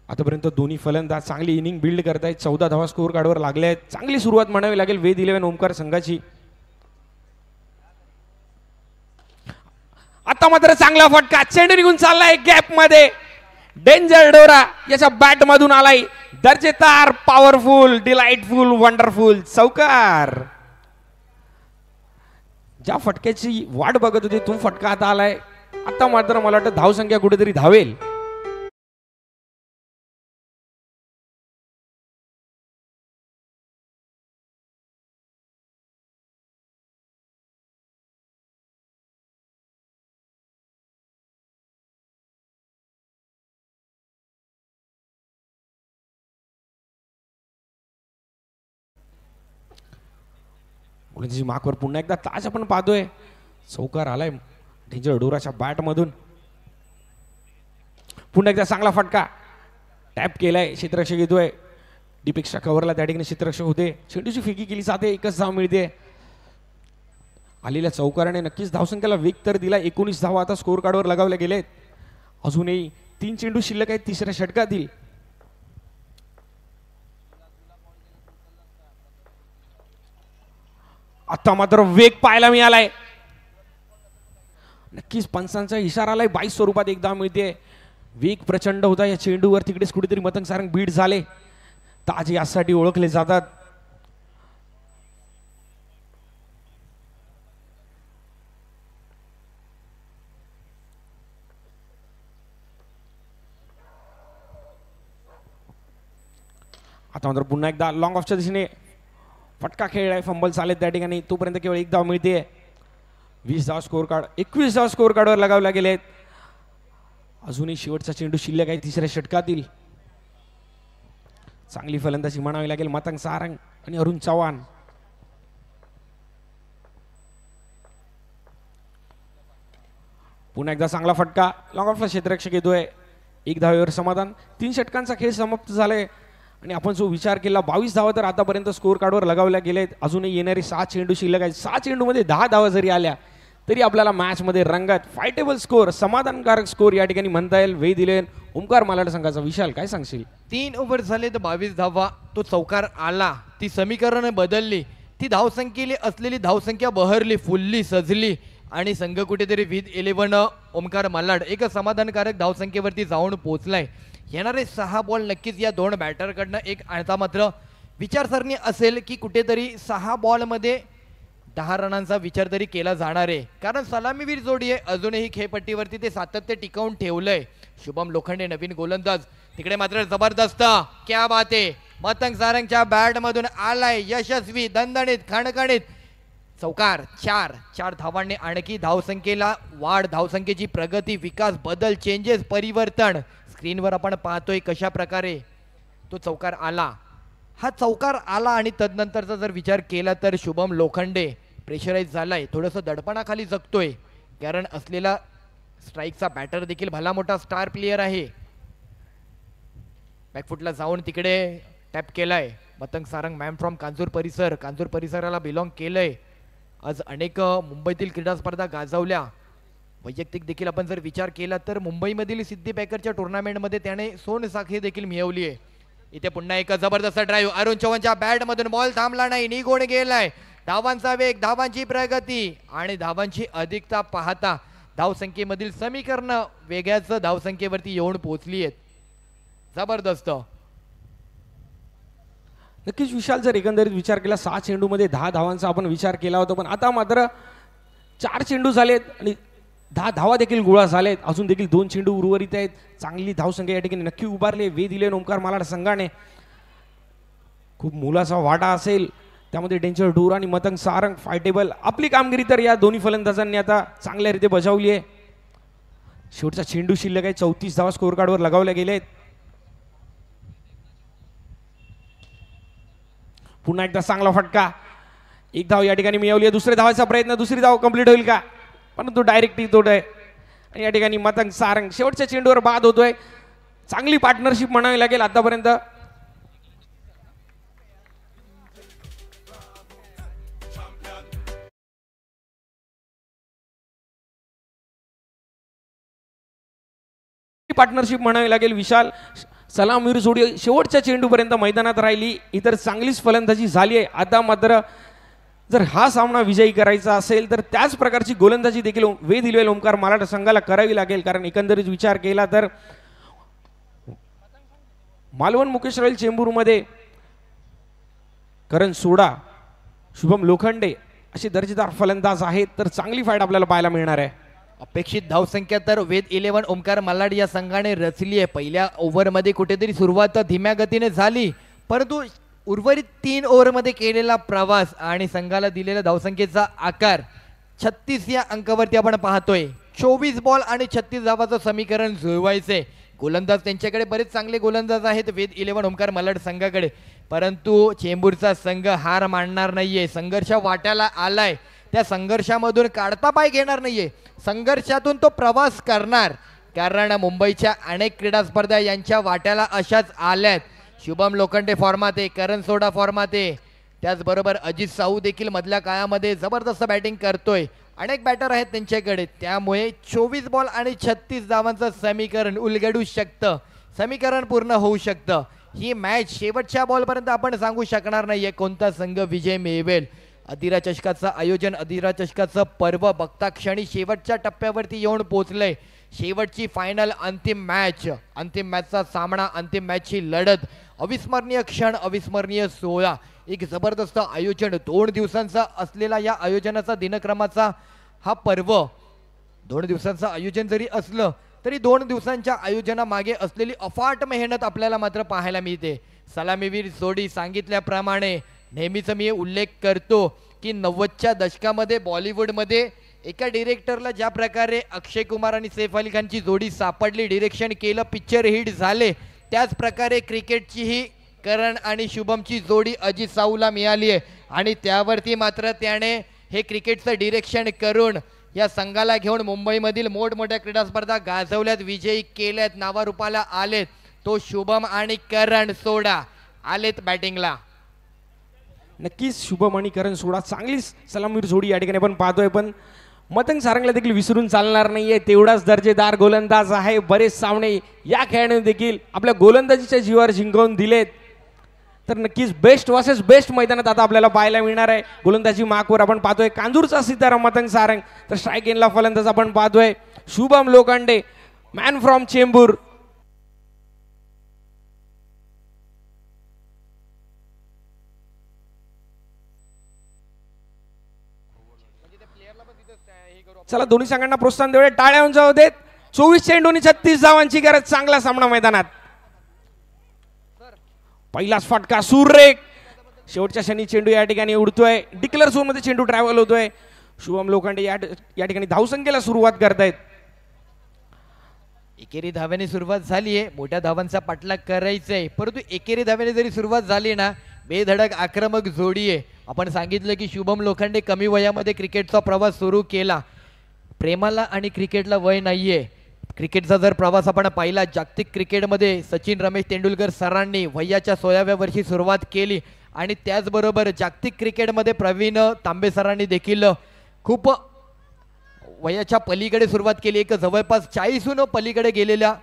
आतापर्यंत दोन्ही फलंदाज चांगली इनिंग बिल्ड करतायत. 14 धावा स्कोर कार्डवर लागले आहेत. चांगली सुरुवात म्हणावी लागेल वेद 11 ओमकार संघाची. आता मात्र चांगला फटका, चेंडू निघून चाललाय गॅप मध्ये. डेंजर डोरा याच्या बॅट मधून आलाय. दर्जेदार, पॉवरफुल, डिलाइटफुल, वंडरफुल चौकार. ज्या फटक्याची वाट बघत होती तो फटका आता आलाय. आता मात्र मला वाटतं धावसंख्या कुठेतरी धावेल. गोलंदाजी मार्कवर पुन्हा एकदा ताज आपण पाहतोय. चौकार आलाय डेंजर डोराच्या बॅट मधून. पुन्हा एकदा चांगला फटका, टॅप केलाय, क्षेत्ररक्षक येतोय. डीपेक्षा कव्हरला त्या ठिकाणी क्षेत्ररक्षक होते. चेंडूची फेकी केली जाते, 1च धाव मिळते. आलेल्या चौकाराने नक्कीच धावसंख्येला वेग तर दिला. 19 धावा आता स्कोर कार्डवर लगावल्या गेलेत. अजूनही 3 चेंडू शिल्लक आहेत तिसऱ्या षटकातील. आता मात्र वेग पाहायला मिळालाय. नक्कीच पंचांचा इशारा आलाय. 22 स्वरूपात एक धाव मिळते. वेग प्रचंड होता या चेंडूवर. तिकडेच कुठेतरी मतंग सारंग बीट झाले. ताज यासाठी ओळखले जातात. आता मात्र पुन्हा एकदा लॉंग ऑफच्या दिशेने फटका खेळलाय. फंबल चालेत त्या ठिकाणी. तोपर्यंत केवळ एक धाव मिळते. 20 धाव स्कोर कार्ड, 21 धाव स्कोर कार्डवर लगावल्या गेलेत. अजूनही शेवटचा चेंडू शिल्लक आहे तिसऱ्या षटकातील. चांगली फलंदाजी म्हणावी लागेल मतंग सारंग आणि अरुण चव्हाण. पुन्हा एकदा चांगला फटका, लॉंग ऑफला क्षेत्ररक्षक येतोय. 1 धावेवर समाधान. 3 षटकांचा खेळ समाप्त झालाय आणि आपण जो विचार केला 22 धावा तर आतापर्यंत स्कोर कार्डवर लगावल्या गेलेत. अजूनही येणारे 6 चेंडू शिल्लक आहेत. 6 चेंडूमध्ये 10 धावा जरी आल्या तरी आपल्याला मॅच मध्ये रंगत फायटेबल स्कोर, समाधानकारक स्कोर या ठिकाणी म्हणता येईल. वेद 11 ओमकार मालाड संघाचा. विशाल काय सांगशील? 3 ओव्हर झाले तर 22 धावा. तो चौकार आला, ती समीकरण बदलली, ती धावसंख्येली असलेली धावसंख्या बहरली, फुलली, सजली आणि संघ कुठेतरी विथ 11 ओमकार मालाड एक समाधानकारक धावसंख्येवरती जाऊन पोहोचलाय. येणारे 6 बॉल नक्कीच या 2 बॅटरकडनं एक आता मात्र विचारसरणी असेल की कुठेतरी 6 बॉलमध्ये 10 रनांचा विचार तरी केला जाणार आहे, कारण सलामीवीर जोडी आहे. अजूनही खेळपट्टीवरती ते सातत्य टिकवून ठेवलंय. शुभम लोखंडे नवीन गोलंदाज, तिकडे मात्र जबरदस्त क्या बात आहे, मतंग सारंगच्या बॅट मधून आलाय यशस्वी दणदणीत खणखणीत चौकार. 4 धावांनी आणखी धावसंख्येला वाढ, धावसंख्येची प्रगती, विकास, बदल, चेंजेस, परिवर्तन स्क्रीनवर आपण पाहतोय कशा प्रकारे तो चौकार आला. हा चौकार आला आणि तदनंतरचा जर विचार केला तर शुभम लोखंडे प्रेशराईज झालाय, थोडंसं दडपणाखाली जगतोय, कारण असलेला स्ट्राईकचा बॅटर देखील भला मोठा स्टार प्लेयर आहे. बॅकफुटला जाऊन तिकडे टॅप केलाय. मतंग सारंग मॅन फ्रॉम कांजूर परिसराला बिलॉंग केलंय. आज अनेक मुंबईतील क्रीडा स्पर्धा गाजवल्या. वैयक्तिक देखील आपण जर विचार केला तर मुंबईमधील सिद्धी बॅकरच्या टुर्नामेंटमध्ये त्याने सोनसाखळी देखील मिळवली आहे. इथे पुन्हा एक जबरदस्त ड्राईव्ह, अरुण चव्हाणच्या बॅट मधून बॉल थांबला नाही, निघून गेलाय. धावांचा वेग, धावांची प्रगती आणि धावांची अधिकता पाहता धावसंख्येमधील समीकरण वेगळ्याच धावसंख्येवरती येऊन पोहोचली आहेत. जबरदस्त. नक्कीच विशाल, जर एकंदरीत विचार केला 6 चेंडूमध्ये 10 धावांचा आपण विचार केला होता, पण आता मात्र 4 चेंडू झालेत आणि 10 धावा देखील गोळा झालेत. अजून देखील 2 चेंडू उर्वरित आहेत. चांगली धावसंख्या या ठिकाणी नक्की उभारली. वेध दिले ओमकार मालाड संघाने. खूप मोलाचा वाटा असेल त्यामध्ये. डेंजर डूर आणि मतंग सारंग फायटेबल. आपली कामगिरी तर या दोन्ही फलंदाजांनी आता चांगल्या रीते बजावली आहे. शेवटचा चेंडू शिल्लक आहे. 34 धावा स्कोअर कार्डवर लगावल्या गेलेत. पुन्हा एकदा चांगला फटका. 1 धाव या ठिकाणी मिळवली आहे. दुसऱ्या धावाचा प्रयत्न, दुसरी धाव कंप्लीट होईल का, परंतु डायरेक्ट तोड आहे. आणि या ठिकाणी मतंग सारंग शेवटच्या चेंडूवर बाद होतोय. चांगली पार्टनरशिप म्हणावी लागेल आतापर्यंत. पार्टनरशिप म्हणावी लागेल. विशाल सलामीवीर जोडी शेवटच्या चेंडूपर्यंत मैदानात राहिली. इतर चांगलीच फलंदाजी झाली आहे. आता मात्र जर हा सामना विजयी करायचा असेल तर त्याच प्रकारची गोलंदाजी देखील वेध दिलेल ओमकार मालाड संघाला करावी लागेल, कारण एकंदरीत विचार केला तर मालवण मुकेश रॉयल चेंबूरमध्ये करण सोडा, शुभम लोखंडे असे दर्जेदार फलंदाज आहेत, तर चांगली फाईट आपल्याला पाहायला मिळणार आहे. अपेक्षित धावसंख्या तर वेद 11 ओमकार मालाड या संघाने रचली आहे. पहिल्या ओव्हरमध्ये कुठेतरी सुरुवात धीम्या गतीने झाली, परंतु उर्वरित 3 ओव्हरमध्ये केलेला प्रवास आणि संघाला दिलेल्या धावसंख्येचा आकार 36 या अंकावरती आपण पाहतोय. 24 बॉल आणि 36 धावाचं समीकरण जुळवायचे. गोलंदाज त्यांच्याकडे बरेच चांगले गोलंदाज आहेत वेद 11 ओमकार मालाड संघाकडे, परंतु चेंबूरचा संघ हार मानणार नाहीये. संघर्ष वाट्याला आलाय, त्या संघर्षामधून काढता पाय घेणार नाहीये. संघर्षातून तो प्रवास करणार, कारण मुंबईच्या अनेक क्रीडा स्पर्धा यांच्या वाट्याला अशाच आल्यात. शुभम लोखंडे फॉर्मात आहे, करण सोडा फॉर्मात आहे, त्याचबरोबर अजित साहू देखील मधल्या काळामध्ये जबरदस्त बॅटिंग करतोय. अनेक बॅटर आहेत त्यांच्याकडे, त्यामुळे 24 बॉल आणि 36 धावांचं समीकरण उलगडू शकतं, समीकरण पूर्ण होऊ शकतं. ही मॅच शेवटच्या बॉलपर्यंत आपण सांगू शकणार नाहीये कोणता संघ विजय मिळवेल. अधिरा चषकाचं आयोजन, अधिरा चषकाचं पर्व बघता क्षणी शेवटच्या टप्प्यावरती येऊन पोहोचलंय. शेवटची फायनल अंतिम मॅचचा सामना, अंतिम मॅचची लढत, अविस्मरणीय क्षण, अविस्मरणीय सोहळा, एक जबरदस्त आयोजन. 2 दिवसांचा असलेला या आयोजनाचा दिनक्रमाचा हा पर्व, 2 दिवसांचं आयोजन जरी असलं तरी 2 दिवसांच्या आयोजनामागे असलेली अफाट मेहनत आपल्याला मात्र पाहायला मिळते. सलामीवीर जोडी सांगितल्याप्रमाणे नेहमीच मी उल्लेख करतो की 90च्या दशकामध्ये बॉलिवूडमध्ये एका डिरेक्टरला ज्या प्रकारे अक्षय कुमार आणि सैफ अली खानची जोडी सापडली, डिरेक्शन केलं, पिक्चर हिट झाले, त्याच प्रकारे क्रिकेटची ही करण आणि शुभमची जोडी अजित साहूला मिळाली आहे. आणि त्यावरती मात्र त्याने हे क्रिकेटचं डिरेक्शन करून या संघाला घेऊन मुंबईमधील मोठमोठ्या क्रीडा स्पर्धा गाजवल्यात, विजयी केल्यात, नावारूपाला आलेत. तो शुभम आणि करण सोडा आलेत बॅटिंगला. नक्कीच शुभम आणि करण सोडा चांगली सलामीवीर जोडी या ठिकाणी आपण पाहतोय, पण मतंग सारंगला देखील विसरून चालणार नाहीये. तेवढाच दर्जेदार गोलंदाज आहे. बरेच सामने या खेळाडूने देखील आपल्या गोलंदाजीच्या जीवावर जिंकवून दिलेत, तर नक्कीच बेस्ट वर्सेस बेस्ट मैदानात आता आपल्याला पाहायला मिळणार आहे. गोलंदाजी मार्कवर आपण पाहतोय कांजूरचा सीताराम मतंग सारंग, तर स्ट्राईक एंडला फलंदाज आपण पाहतोय शुभम लोखंडे, मॅन फ्रॉम चेंबूर. चला दोन्ही संघांना प्रोत्साहन देऊया, टाळ्या उंचावू देत. 24 चेंडूंनी 36 धावांची गरज. चांगला सामना मैदानात. पहिलाच फटका सुरेख. शेवटच्या क्षणी चेंडू या ठिकाणी उडतोय. डिक्लेअर झोन मध्ये चेंडू ट्रॅव्हल होतोय. शुभम लोखंडे या ठिकाणी धावसंख्येला सुरुवात करतायत. एकेरी धाव्याने सुरुवात झाली आहे, मोठ्या धावांचा पाठलाग करायचा आहे, परंतु एकेरी धाव्याने जरी सुरुवात झाली ना, बेधडक आक्रमक जोडी आहे. आपण सांगितलं की शुभम लोखंडे कमी वयामध्ये क्रिकेटचा प्रवास सुरू केला. प्रेमाला आणि क्रिकेटला वय नाहीये. क्रिकेटचा जर प्रवास आपण पाहिला, जागतिक क्रिकेटमध्ये सचिन रमेश तेंडुलकर सरांनी वयाच्या 16व्या वर्षी सुरुवात केली आणि त्याचबरोबर जागतिक क्रिकेटमध्ये प्रवीण तांबे सरांनी देखील खूप वयाच्या पलीकडे सुरुवात केली. एक जवळपास 40हून पलीकडे गेलेल्या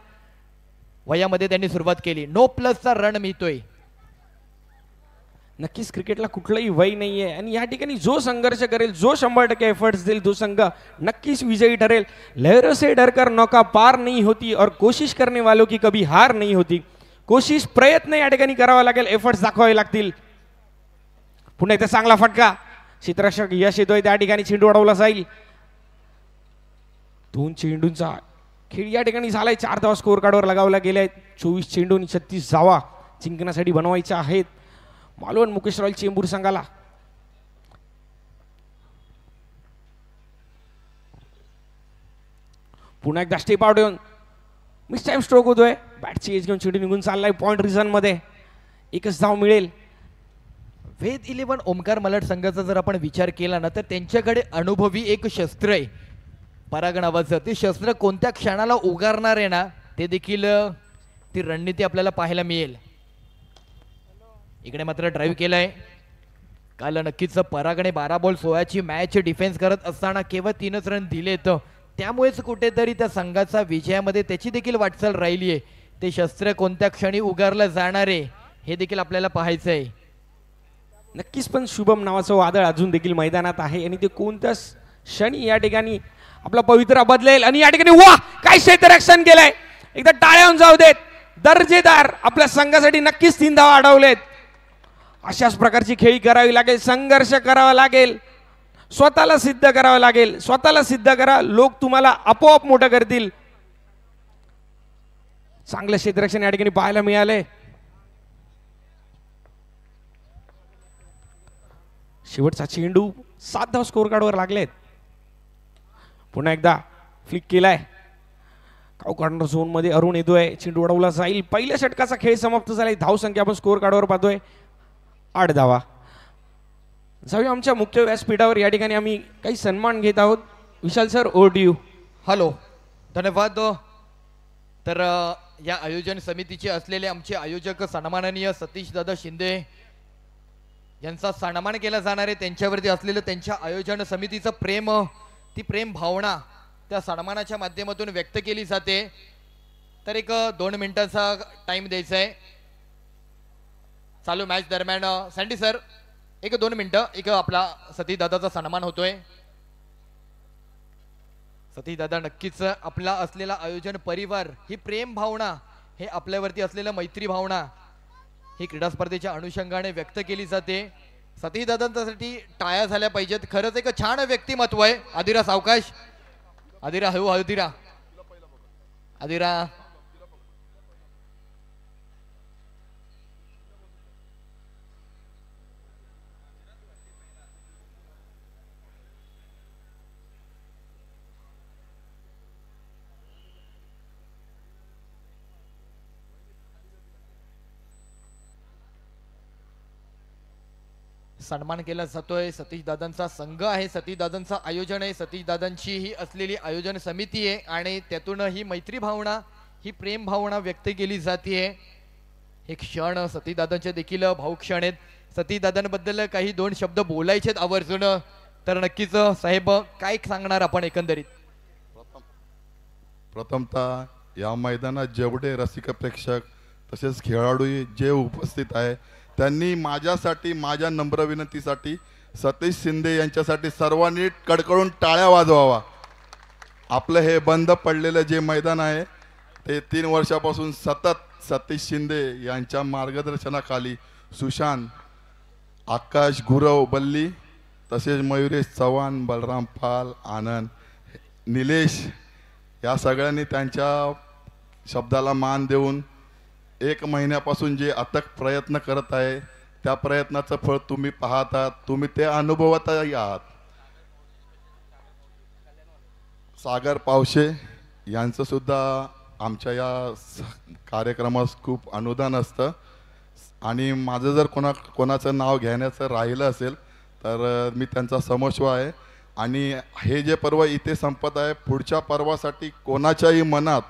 वयामध्ये त्यांनी सुरुवात केली. नो प्लसचा रन मिळतोय. नक्कीच क्रिकेटला कुठलंही वय नाहीये आणि या ठिकाणी जो संघर्ष करेल, जो 100% एफर्ट्स देईल, तो संघ नक्कीच विजयी ठरेल. लहरों से डरकर नौका पार नहीं होती और कोशिश करने वालों की कभी हार नहीं होती. कोशिश, प्रयत्न या ठिकाणी करावा लागेल, एफर्ट्स दाखवावे लागतील. पुन्हा एकदा चांगला फटका. क्षेत्ररक्षक यश येतोय, त्या ठिकाणी चेंडू अडवला जाईल. 2 चेंडूंचा खेळ या ठिकाणी झालाय. 4 धावा स्कोर कार्डवर लगावला गेल्या. 24 चेंडूंनी 36 धावा जिंकण्यासाठी बनवायच्या आहेत मालवण मुकेश रॉयल चेंबूर संघाला. पुन्हा एकदा स्टेप आउट येऊन मिस टाइम स्ट्रोक होतोय. बॅटची एज घेऊन चेंडू निघून चाललाय पॉइंट रिझन मध्ये. एकच धाव मिळेल. वेद 11 ओमकार मलट संघाचा जर आपण विचार केला ना, तर त्यांच्याकडे अनुभवी एक शस्त्र आहे, पराग नावाचं. ते शस्त्र कोणत्या क्षणाला उगारणार आहे ना, ते देखील ती रणनीती आपल्याला पाहायला मिळेल. इकडे मात्र ड्राईव्ह केलाय. काल नक्कीच परागने 12 बॉल 16ची मॅच डिफेन्स करत असताना केवळ 3च रन दिलेत. त्यामुळेच कुठेतरी त्या संघाचा विजयामध्ये त्याची देखील वाटचाल राहिली आहे. ते शस्त्र कोणत्या क्षणी उगारलं जाणार आहे हे देखील आपल्याला पाहायचं आहे. नक्कीच, पण शुभम नावाचं वादळ अजून देखील मैदानात आहे आणि ते कोणत्या क्षणी या ठिकाणी आपला पवित्रा बदलेल. आणि या ठिकाणी वा काय क्षेत्ररक्षण केलंय. एकदा टाळ्याहून जाऊ देत. दर्जेदार. आपल्या संघासाठी नक्कीच 3 धावा अडवलेत. अशाच प्रकारची खेळी करावी लागेल. संघर्ष करावा लागेल. स्वतःला सिद्ध करावं लागेल. स्वतःला सिद्ध करा, लोक तुम्हाला आपोआप मोठं करतील. चांगलं क्षेत्ररक्षण या ठिकाणी पाहायला मिळाले. शेवटचा चेंडू 7 धाव स्कोर कार्डवर लागलेत. पुन्हा एकदा फ्लिक केलाय. काऊ कॉर्नर झोन मध्ये अरुण येतोय. चेंडू उडवला जाईल. पहिल्या षटकाचा खेळ समाप्त झालाय. धावसंख्या आपण स्कोर कार्डवर पाहतोय 8 धावा. जाऊया आमच्या मुख्य व्यासपीठावर. या ठिकाणी आम्ही काही सन्मान घेत आहोत. Vishal sir, over to you. Hello, धन्यवाद. तर या आयोजन समितीचे असलेले आमचे आयोजक सन्माननीय सतीश दादा शिंदे यांचा सन्मान केला जाणार आहे. त्यांच्यावरती असलेलं त्यांच्या आयोजन समितीचं प्रेम, ती प्रेम भावना त्या सन्मानाच्या माध्यमातून व्यक्त केली जाते. तर एक 2 मिनिटाचा टाइम द्यायचा आहे चालू मॅच दरम्यान. सँडी सर, एक 2 मिनिटं. एक आपला सतीश दादाचा सन्मान होतोय. सतीश दादा, नक्कीच आपला असलेला आयोजन परिवार, ही प्रेम भावना, हे आपल्यावरती असलेलं मैत्री भावना, ही क्रीडा स्पर्धेच्या अनुषंगाने व्यक्त केली जाते. सतीश दादांसाठी टाळ्या झाल्या पाहिजेत. खरंच एक छान व्यक्तिमत्व आहे. आदिरा सावकाश. आदिरा हळू. आदिरा आदिरा सन्मान केला जातोय. सतीश दादांचा संघ आहे, सतीश दादांचं आयोजन आहे, सतीश दादांची ही असलेली आयोजन समिती आहे आणि त्यातून ही मैत्री भावना, ही प्रेम भावना व्यक्त केली जाते. हे क्षण सतीश दादांचे देखील भावुक क्षण आहेत. सतीश दादांबद्दल काही 2 शब्द बोलायचे आहेत आवर्जून. तर नक्कीच साहेब, काय सांगणार आपण एकंदरीत? प्रथमतः या मैदानात जेवढे रसिक प्रेक्षक तसेच खेळाडू जे उपस्थित आहे त्यांनी माझ्यासाठी, माझ्या नम्र विनंतीसाठी सतीश शिंदे यांच्यासाठी सर्वांनी कडकडून टाळ्या वाजवावा. आपलं हे बंद पडलेलं जे मैदान आहे ते 3 वर्षापासून सतत सतीश शिंदे यांच्या मार्गदर्शनाखाली सुशांत, आकाश गुरव बल्ली, तसेच मयुरेश चव्हाण, बलराम पाल, आनंद, निलेश या सगळ्यांनी त्यांच्या शब्दाला मान देऊन 1 महिन्यापासून जे अथक प्रयत्न करत आहे त्या प्रयत्नाचं फळ तुम्ही पाहतात, तुम्ही ते अनुभवतही आहात. सागर पावशे यांचं सुद्धा आमच्या या कार्यक्रमास खूप अनुदान असतं आणि माझं जर कोणाचं नाव घेण्याचं राहिलं असेल तर मी त्यांचा समोश्व आहे. आणि हे जे पर्व इथे संपत आहे, पुढच्या पर्वासाठी कोणाच्याही मनात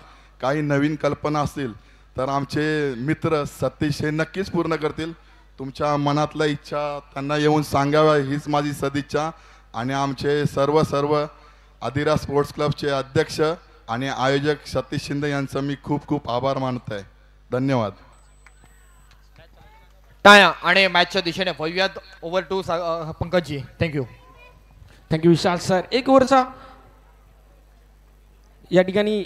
काही नवीन कल्पना असतील तर आमचे मित्र सतीश हे नक्कीच पूर्ण करतील. तुमच्या मनातल्या इच्छा त्यांना येऊन सांगाव्या हीच माझी सदिच्छा. आणि आमचे सर्व आदिरा स्पोर्ट्स क्लबचे अध्यक्ष आणि आयोजक सतीश शिंदे यांचं मी खूप खूप आभार मानत आहे. धन्यवाद. टाळ्या. आणि मॅचच्या दिशेने वळूयात. Over to Pankajji. Thank you. Thank you Vishal sir. 1 ओव्हरचा या ठिकाणी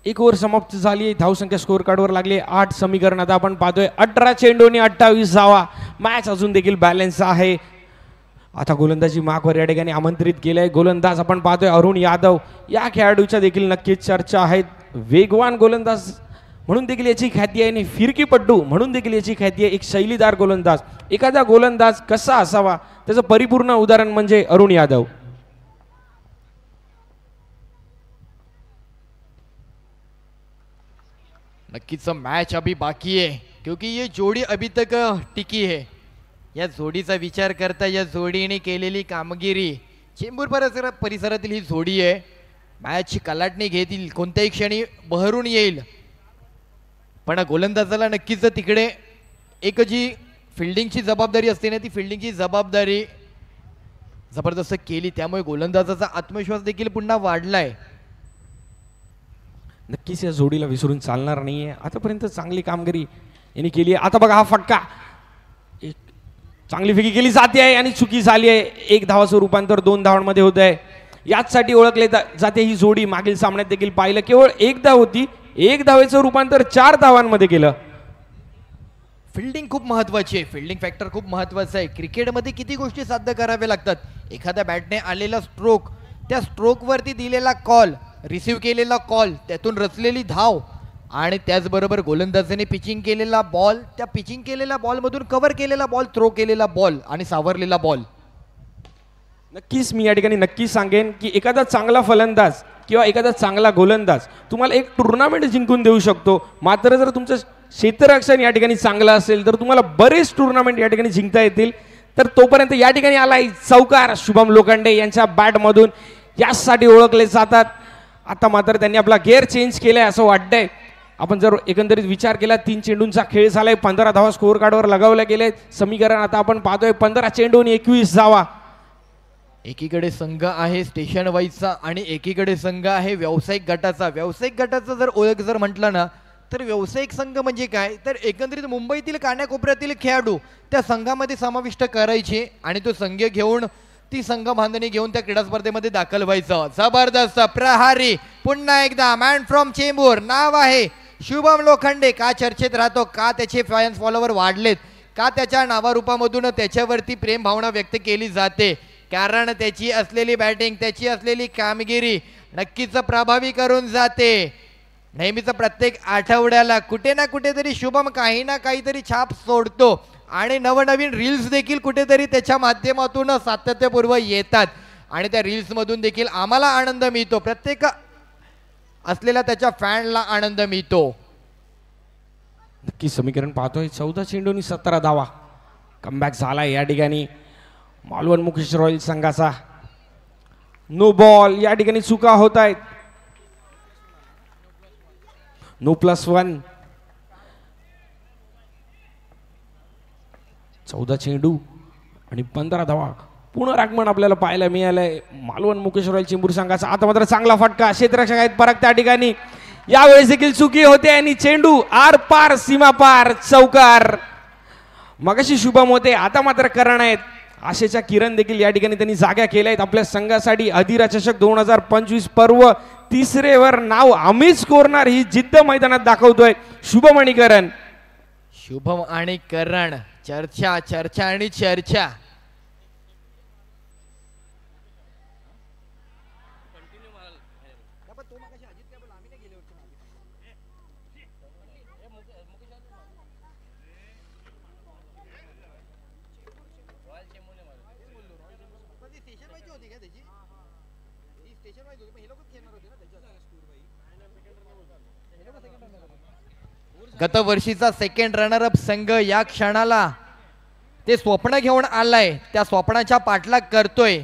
1 ओव्हर समाप्त झाली. धावसंख्या स्कोअर कार्डवर लागली 8 समीकरण. आता आपण पाहतोय 18 चेंडूंनी 28 धावा. मॅच अजून देखील बॅलन्स आहे. आता गोलंदाजी मार्कवर या ठिकाणी आमंत्रित केलंय गोलंदाज आपण पाहतोय अरुण यादव. या खेळाडूच्या देखील नक्कीच चर्चा आहेत. वेगवान गोलंदाज म्हणून देखील याची ख्याती आहे आणि फिरकीपट्टू म्हणून देखील याची ख्याती आहे. एक शैलीदार गोलंदाज. एखादा गोलंदाज कसा असावा त्याचं परिपूर्ण उदाहरण म्हणजे अरुण यादव. नक्कीच मैच अभी बाकी है क्योंकि ये जोड़ी अभी तक टिकी है. या जोडीचा विचार करता या जोडीने केलेली कामगिरी चेंबूर परिसरातील ही जोडी आहे. मॅच कलाटणी घेतील, कोणत्याही क्षणी बहरून येईल. पण गोलंदाजाला नक्कीच तिकडे एक जी फिल्डिंगची जबाबदारी असते ना ती फिल्डिंगची जबाबदारी जबरदस्त केली. त्यामुळे गोलंदाजाचा आत्मविश्वास देखील पुन्हा वाढलाय. नक्कीच या जोडीला विसरून चालणार नाहीये. आतापर्यंत चांगली कामगिरी यांनी केली आहे. आता बघा हा फटका, एक चांगली फेकी केली जाते आहे आणि चुकी झाली आहे. 1 धावाचं रूपांतर 2 धावांमध्ये होत आहे. याचसाठी ओळखले जाते ही जोडी. मागील सामन्यात देखील पाहिलं केवळ 1 धाव होती, 1 धावेचं रूपांतर 4 धावांमध्ये केलं. फिल्डिंग खूप महत्वाची आहे. फिल्डिंग फॅक्टर खूप महत्वाचा आहे. क्रिकेटमध्ये किती गोष्टी साध्य कराव्या लागतात. एखाद्या बॅटने आलेला स्ट्रोक, त्या स्ट्रोकवरती दिलेला कॉल, रिसीव्ह केलेला कॉल, त्यातून रचलेली धाव आणि त्याचबरोबर गोलंदाजाने पिचिंग केलेला बॉल, त्या पिचिंग केलेल्या बॉलमधून कव्हर केलेला बॉल, थ्रो केलेला बॉल आणि सावरलेला बॉल. नक्कीच मी या ठिकाणी नक्की सांगेन की एखादा चांगला फलंदाज किंवा एखादा चांगला गोलंदाज तुम्हाला एक टुर्नामेंट जिंकून देऊ शकतो. मात्र जर तुमचं क्षेत्ररक्षण या ठिकाणी चांगलं असेल तर तुम्हाला बरेच टुर्नामेंट या ठिकाणी जिंकता येतील. तर तोपर्यंत या ठिकाणी आलाय चौकार शुभम लोखंडे यांच्या बॅटमधून. यासाठी ओळखले जातात. आता मात्र त्यांनी आपला गिअर चेंज केलाय असं वाटतंय. आपण जर एकंदरीत विचार केला 3 चेंडूंचा खेळ झालाय, 15 धावा स्कोअर कार्डवर लगावल्या गेले. समीकरण आता आपण पाहतोय 15 चेंडून 21 धावा. एकीकडे संघ आहे स्टेशन वाईजचा आणि एकीकडे संघ आहे व्यावसायिक गटाचा. व्यावसायिक गटाचा जर ओळख जर म्हटलं ना तर व्यावसायिक संघ म्हणजे काय तर एकंदरीत मुंबईतील कानाकोपऱ्यातील खेळाडू त्या संघामध्ये समाविष्ट करायचे आणि तो संघ घेऊन ती संघ बांधणी घेऊन त्या क्रीडा स्पर्धेमध्ये दाखल व्हायचं. जबरदस्त प्रहारी पुन्हा एकदा मॅन फ्रॉम चेंबूर, नाव आहे शुभम लोखंडे. का चर्चेत राहतो, का त्याचे फॅन्स फॉलोवर वाढलेत, का त्याच्या नावारूपामधून त्याच्यावरती प्रेम भावना व्यक्त केली जाते. कारण त्याची असलेली बॅटिंग, त्याची असलेली कामगिरी नक्कीच प्रभावी करून जाते. नेहमीच प्रत्येक आठवड्याला कुठे ना कुठेतरी शुभम काही ना काहीतरी छाप सोडतो आणि नवनवीन रील्स देखील कुठेतरी त्याच्या माध्यमातून सातत्यपूर्व येतात आणि त्या रील्स मधून देखील आम्हाला आनंद मिळतो. प्रत्येक असलेला त्याच्या फॅनला आनंद मिळतो. नक्की समीकरण पाहतोय 14 चेंडूंनी 17 धावा. कमबॅक झालाय या ठिकाणी मालवण मुकेश रॉयल संघाचा. No ball. या ठिकाणी चुका होत आहेत. नो +1. 14 चेंडू आणि 15 धावा. पुनरागमन आपल्याला पाहायला मिळालंय मालवण मुकेश रॉयल चेंबूर संघाचा. आता मात्र चांगला फटका. क्षेत्ररक्षक आहेत परत त्या ठिकाणी. यावेळेस देखील चुकी होते आणि चेंडू आर पार सीमा पार चौकार. मगाशी शुभम होते, आता मात्र करण आहेत. आशेच्या किरण देखील या ठिकाणी त्यांनी जागा केल्या आहेत आपल्या संघासाठी. अधिरा चषक 2025 पर्व तिसरेवर नाव आम्हीच कोरणार ही जिद्द मैदानात दाखवतोय शुभम आणि करण. शुभम आणि करण, चर्चा चर्चा आणि चर्चा. गत वर्षीचा सेकंड रनर अप संघ या क्षणाला ते स्वप्न घेऊन आलाय, त्या स्वप्नाच्या पाठलाग करतोय.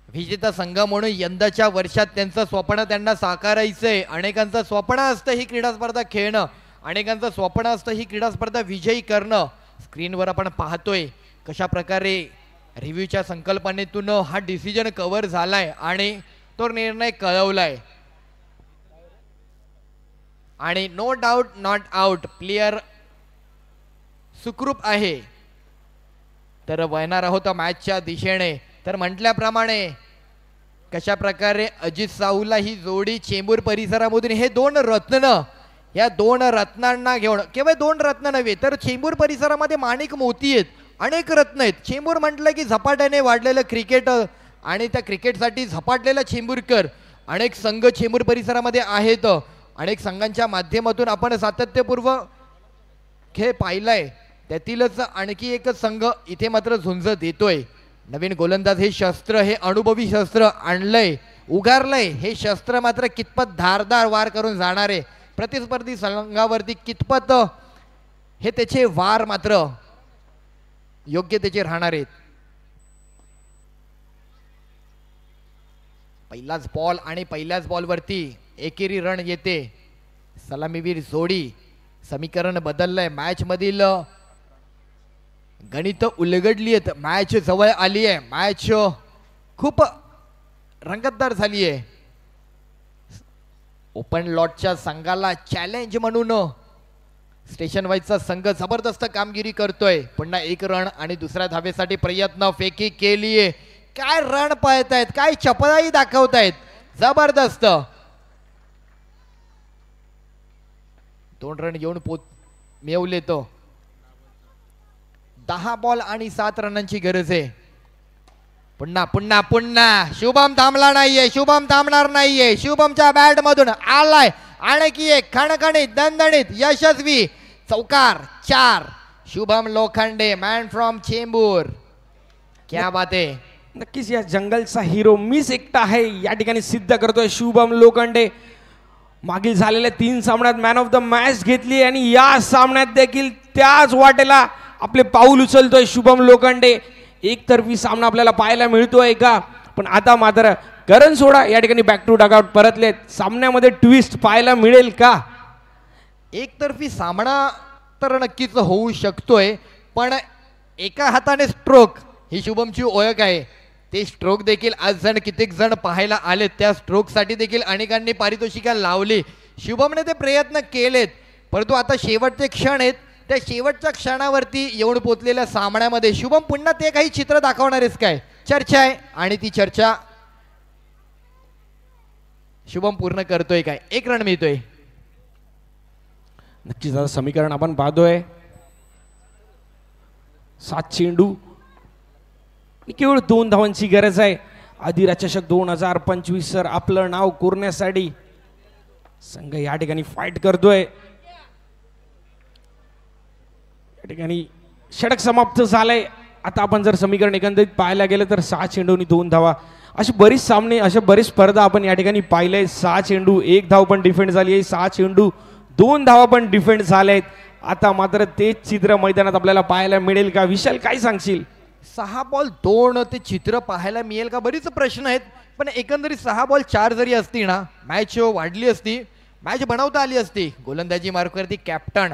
विजेता संघ म्हणून यंदाच्या वर्षात त्यांचं स्वप्न त्यांना साकारायचंय. अनेकांचं स्वप्न असतं ही क्रीडा स्पर्धा खेळणं, अनेकांचं स्वप्न असतं ही क्रीडा स्पर्धा विजयी करणं. स्क्रीनवर आपण पाहतोय कशा प्रकारे रिव्ह्यूच्या संकल्पनेतून हा डिसिजन कव्हर झालाय आणि तो निर्णय कळवलाय. आणि no doubt not out player सुखरूप आहे. तर वळणार आहोत मॅचच्या दिशेने. तर म्हटल्याप्रमाणे कशा प्रकारे अजित साऊला ही जोडी चेंबूर परिसरामधून हे दोन रत्न, या दोन रत्नांना घेऊन, केवळ दोन रत्न नव्हे तर चेंबूर परिसरामध्ये माणिक मोती आहेत, अनेक रत्न आहेत. चेंबूर म्हटलं की झपाट्याने वाढलेलं क्रिकेट आणि त्या क्रिकेटसाठी झपाटलेला चेंबूरकर. अनेक संघ चेंबूर परिसरामध्ये आहेत. अनेक संघांच्या माध्यमातून आपण सातत्यपूर्व खेळ पाहिलाय. त्यातीलच आणखी एक संघ इथे मात्र झुंज देतोय. नवीन गोलंदाज हे शस्त्र, हे अनुभवी शस्त्र आणलंय, उगारलंय. हे शस्त्र मात्र कितपत धारदार वार करून जाणारे प्रतिस्पर्धी संघावरती कितपत हे त्याचे वार मात्र योग्य त्याचे राहणार आहेत. पहिलाच बॉल आणि पहिल्याच बॉलवरती एकेरी रन येते. सलामीवीर जोडी. समीकरण बदललंय. मॅच मधील गणित उलगडली आहेत. मॅच जवळ आली आहे. मॅच खूप रंगतदार झाली आहे. ओपन लॉटच्या संघाला चॅलेंज म्हणून स्टेशन वाईजचा संघ जबरदस्त कामगिरी करतोय. पुन्हा एक रन आणि दुसऱ्या धावेसाठी प्रयत्न. फेकी केलीये. काय रन पळतायत, काय चपळाई दाखवतायत, जबरदस्त. 2 रन येऊन मिळवले. तो 10 बॉल आणि 7 रनांची गरज आहे. पुन्हा पुन्हा पुन्हा शुभम थांबला नाहीये, शुभम थांबणार नाहीये. शुभमच्या बॅट मधून आलाय आणखी एक खणखणीत दणदणीत यशस्वी चौकार. 4. Shubham Lokhande, man from Chembur. क्या बात आहे. नक्कीच या जंगलचा हिरो मीच एकटा आहे या ठिकाणी सिद्ध करतोय शुभम लोखंडे. मागील झालेल्या 3 सामन्यात मॅन ऑफ द मॅच घेतली आणि या सामन्यात देखील त्याच वाटेला आपले पाऊल उचलतोय शुभम लोखंडे. एकतर्फी सामना आपल्याला पाहायला मिळतोय का, पण आता मात्र करण सोडा या ठिकाणी बॅक टू डगआउट परतलेत. सामन्यामध्ये ट्विस्ट पाहायला मिळेल का? एकतर्फी सामना तर नक्कीच होऊ शकतोय, पण एका हाताने स्ट्रोक ही शुभमची ओळख आहे. ते स्ट्रोक देखील आज कित्येक जण पाहायला आलेत. त्या स्ट्रोक साठी देखील अनेकांनी पारितोषिका लावली. शुभमने ते प्रयत्न केलेत, परंतु आता शेवटचे क्षण आहेत. त्या शेवटच्या क्षणावरती येऊन पोचलेल्या सामन्यामध्ये शुभम पुन्हा ते काही चित्र दाखवणारेच काय, चर्चा आहे. आणि ती चर्चा शुभम पूर्ण करतोय काय, 1 रन मिळतोय. नक्कीच आता समीकरण आपण पाहतोय. 7 चेंडू केवळ 2 धावांची गरज आहे. अधिरा चषक 2025 सर आपलं नाव कोरण्यासाठी संघ या ठिकाणी फाईट करतोय. या ठिकाणी षटक समाप्त झालंय. आता आपण जर समीकरण एकंदरीत पाहायला गेलं तर 6 चेंडूंनी 2 धावा अशी बरीच सामने, अशा बरीच स्पर्धा आपण या ठिकाणी पाहिलंय. 6 चेंडू 1 धाव पण डिफेंड झाली आहे, 6 चेंडू 2 धावा पण डिफेंड झालेत. आता मात्र तेच चित्र मैदानात आपल्याला पाहायला मिळेल का? विशाल काय सांगशील? 6 बॉल 2 ते चित्र पाहायला मिळेल का? बरीच प्रश्न आहेत, पण एकंदरीत 6 बॉल 4 जरी असती ना, मॅच वाढली असती, मॅच बनवता आली असती. गोलंदाजी मार्कवरती कॅप्टन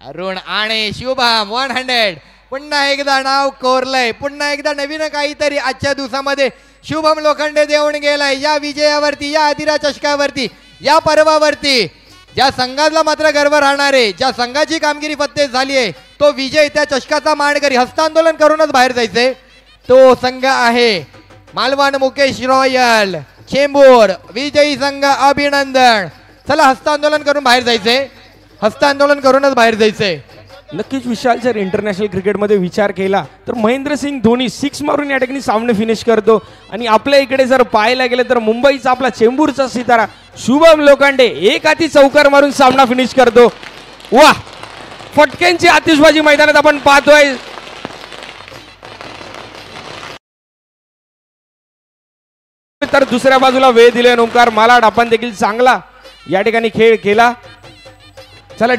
अरुण आणि शुभम 100. पुन्हा एकदा नाव कोरलंय, पुन्हा एकदा नवीन काहीतरी आजच्या दिवसामध्ये शुभम लोखंडे देऊन गेलाय या विजयावरती, या अधिरा चषकावरती, या पर्वावरती. ज्या संघाला मात्र गर्व राहणार आहे, ज्या संघाची कामगिरी फत्ते झाली आहे, तो विजय त्या चषकाचा मानकरी हस्तांदोलन करूनच बाहेर जायचे. तो संघ आहे मालवण मुकेश रॉयल चेंबूर. विजयी संघ अभिनंदन. चला हस्तांदोलन करून बाहेर जायचे, हस्तांदोलन करूनच बाहेर जायचे. नक्कीच विशाल जर इंटरनॅशनल क्रिकेटमध्ये विचार केला तर महेंद्रसिंग धोनी 6 मारून या ठिकाणी सामने फिनिश करतो. आणि आपल्या इकडे जर पाहायला गेलं तर मुंबईचा आपला चेंबूरचा सितारा शुभम लोखंडे एक हाती चौकार मारून सामना फिनिश करतो. वा, फटक्यांची आतिषबाजी मैदानात आपण पाहतोय. तर दुसऱ्या बाजूला वेळ दिले ओंकार मालाड. आपण देखील चांगला या ठिकाणी खेळ केला. चला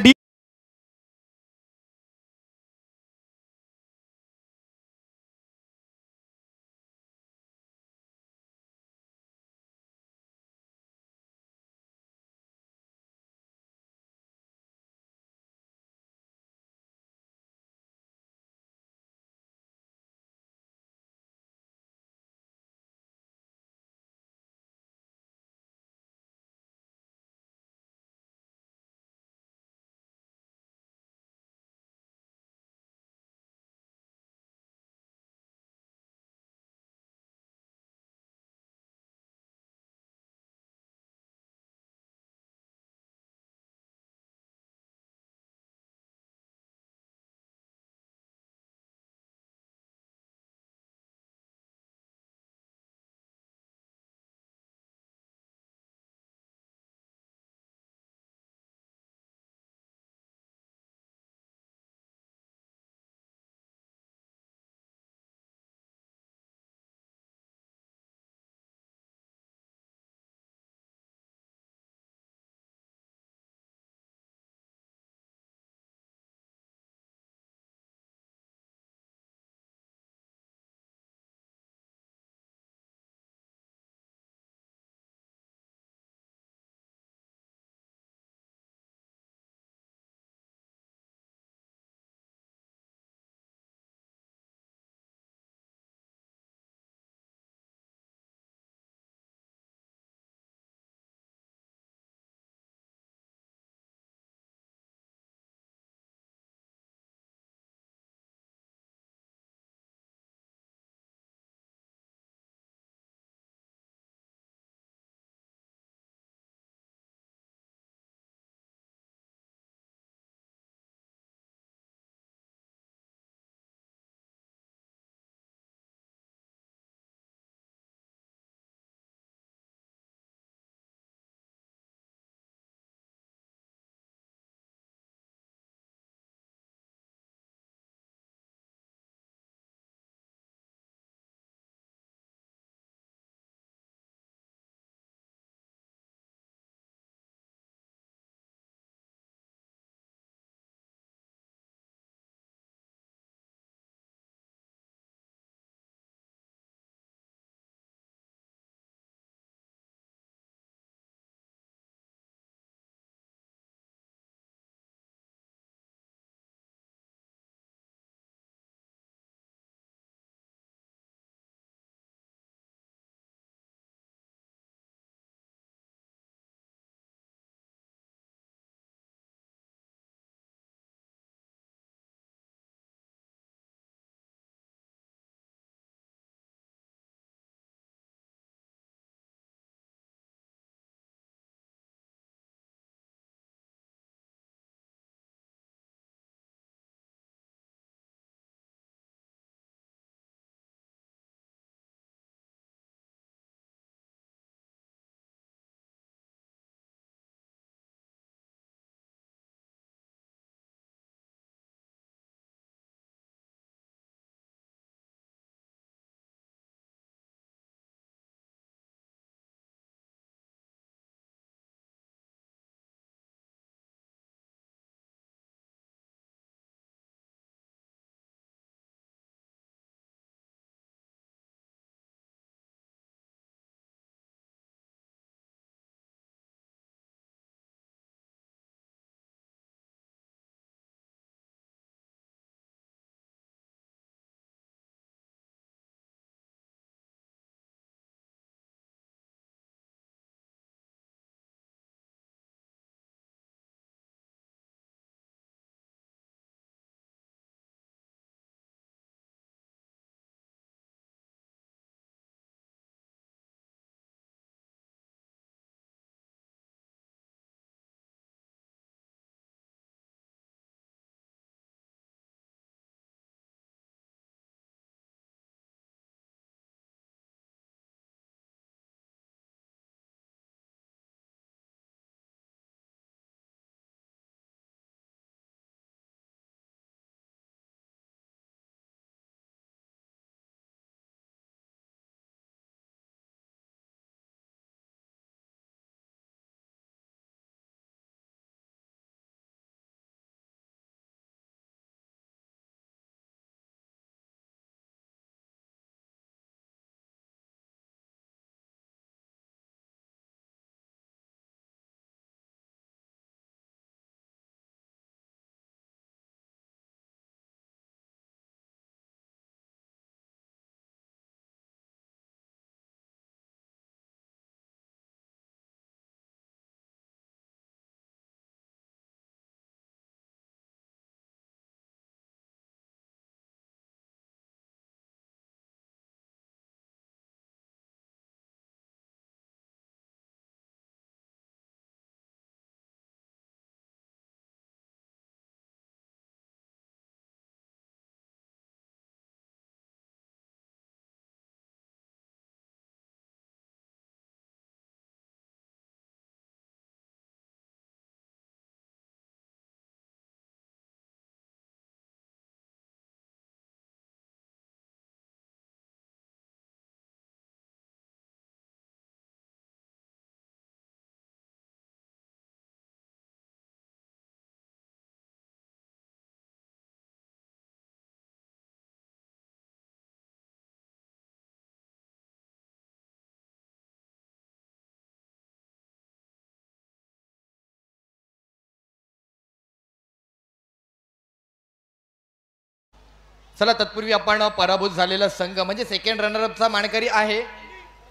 चला तत्पूर्वी आपण पराभूत झालेला संघ म्हणजे सेकंड रनरअपचा मानकरी आहे,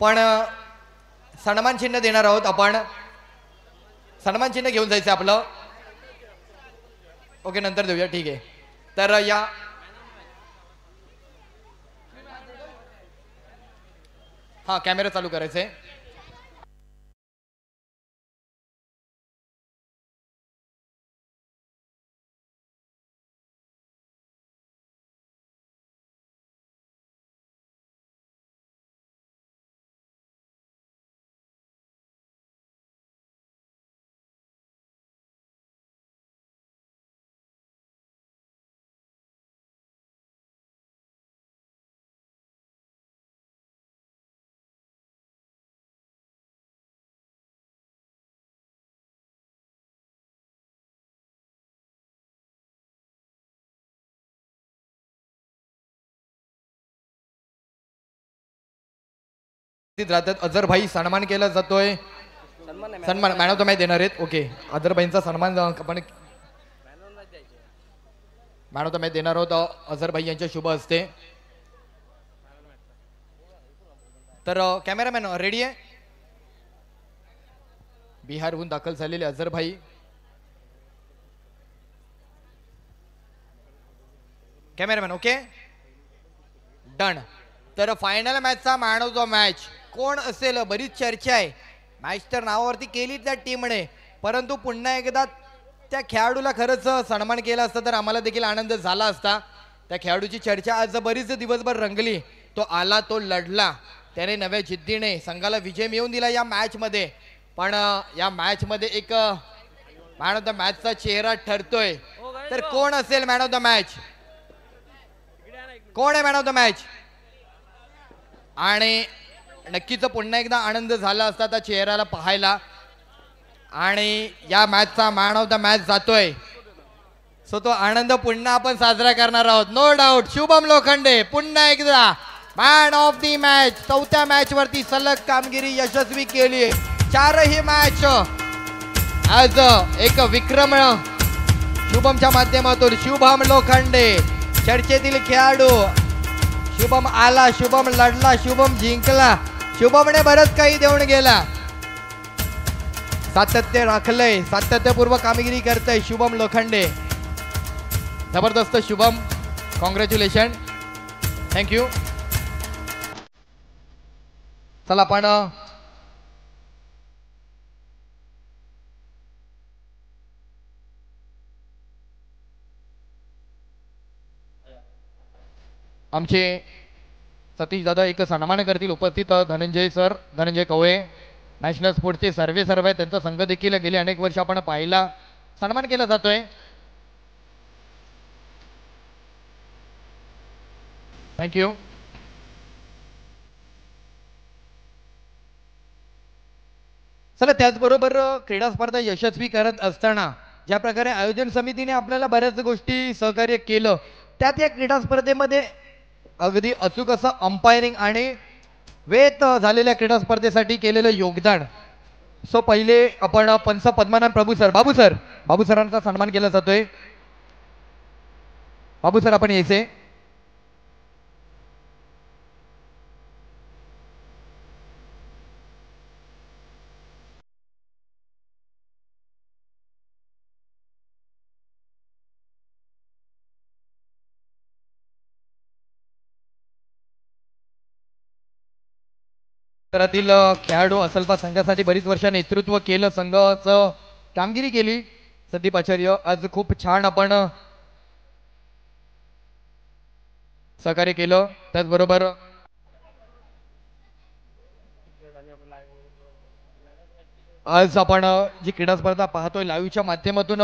पण सन्मान चिन्ह देणार आहोत आपण. सन्मान चिन्ह घेऊन जायचं आपलं. ओके, नंतर देऊया, ठीक आहे. तर या हा कॅमेरा चालू करायचंय. राहतात अझरभाई, सन्मान केला जातोय. सन्मान मॅन ऑफ द मॅच देणार आहेत. ओके, अझरभाईंचा सन्मान आपण मॅन ऑफ द मॅच देणार आहोत अझरभाई यांच्या शुभ हस्ते. तर कॅमेरामॅन रेडी आहे. बिहारहून दाखल झालेले अझरभाई. Cameraman okay, done. तर फायनल मॅचचा मॅन ऑफ द मॅच कोण असेल? बरीच चर्चा आहे. मॅच तर नावावरती केली त्या टीमने, परंतु पुन्हा एकदा त्या खेळाडूला खरंच सन्मान केला असता तर आम्हाला देखील आनंद झाला असता. त्या खेळाडूची चर्चा आज बरीच दिवसभर रंगली. तो आला, तो लढला, त्याने नव्या जिद्दीने संघाला विजय मिळवून दिला या मॅच मध्ये. पण या मॅच मध्ये एक मॅन ऑफ द मॅचचा चेहरा ठरतोय. तर कोण असेल मॅन ऑफ द मॅच? कोण आहे मॅन ऑफ द मॅच? आणि नक्कीच पुन्हा एकदा आनंद झाला असता त्या चेहऱ्याला पाहायला. आणि या मॅचचा मॅन ऑफ द मॅच जातोय, सो तो आनंद पुन्हा आपण साजरा करणार आहोत. नो डाऊट शुभम लोखंडे पुन्हा एकदा मॅन ऑफ द मॅच. चौथ्या मॅच वरती सलग कामगिरी यशस्वी केली. चारही मॅच आज एक विक्रम शुभमच्या माध्यमातून. शुभम लोखंडे चर्चेतील खेळाडू. शुभम आला, शुभम लढला, शुभम जिंकला. शुभमने बरंच काही देऊन गेला. सातत्य राखलंय, सातत्यपूर्व कामगिरी करतय शुभम लोखंडे. जबरदस्त शुभम, कॉंग्रॅच्युलेशन, थँक्यू. चला आपण आमचे सतीश दादा एक सन्मान करतील. उपस्थित धनंजय सर, धनंजय कवळे, नॅशनल स्पोर्ट्सचे सर्वे आहे. त्यांचा संघ देखील गेली अनेक वर्ष आपण पाहिला. सन्मान केला जातोय. थँक्यू. चला त्याचबरोबर क्रीडा स्पर्धा यशस्वी करत असताना ज्या प्रकारे आयोजन समितीने आपल्याला बऱ्याच गोष्टी सहकार्य केलं, त्यात या क्रीडा स्पर्धेमध्ये अगदी अचूक असं अंपायरिंग आणि वेत झालेल्या क्रीडा स्पर्धेसाठी केलेलं योगदान. सो पहिले आपण पंच पद्मनाभ प्रभू सर, बाबू सरांचा सन्मान केला जातोय. बाबू सर आपण यायचे. स्तरातील खेळाडू असलपा संघासाठी बरीच वर्ष नेतृत्व केलं, संघाचं कामगिरी केली. संदीप आचार्य आज खूप छान आपण सहकार्य केलं. त्याचबरोबर आज आपण जी क्रीडा स्पर्धा पाहतोय लाईव्हच्या माध्यमातून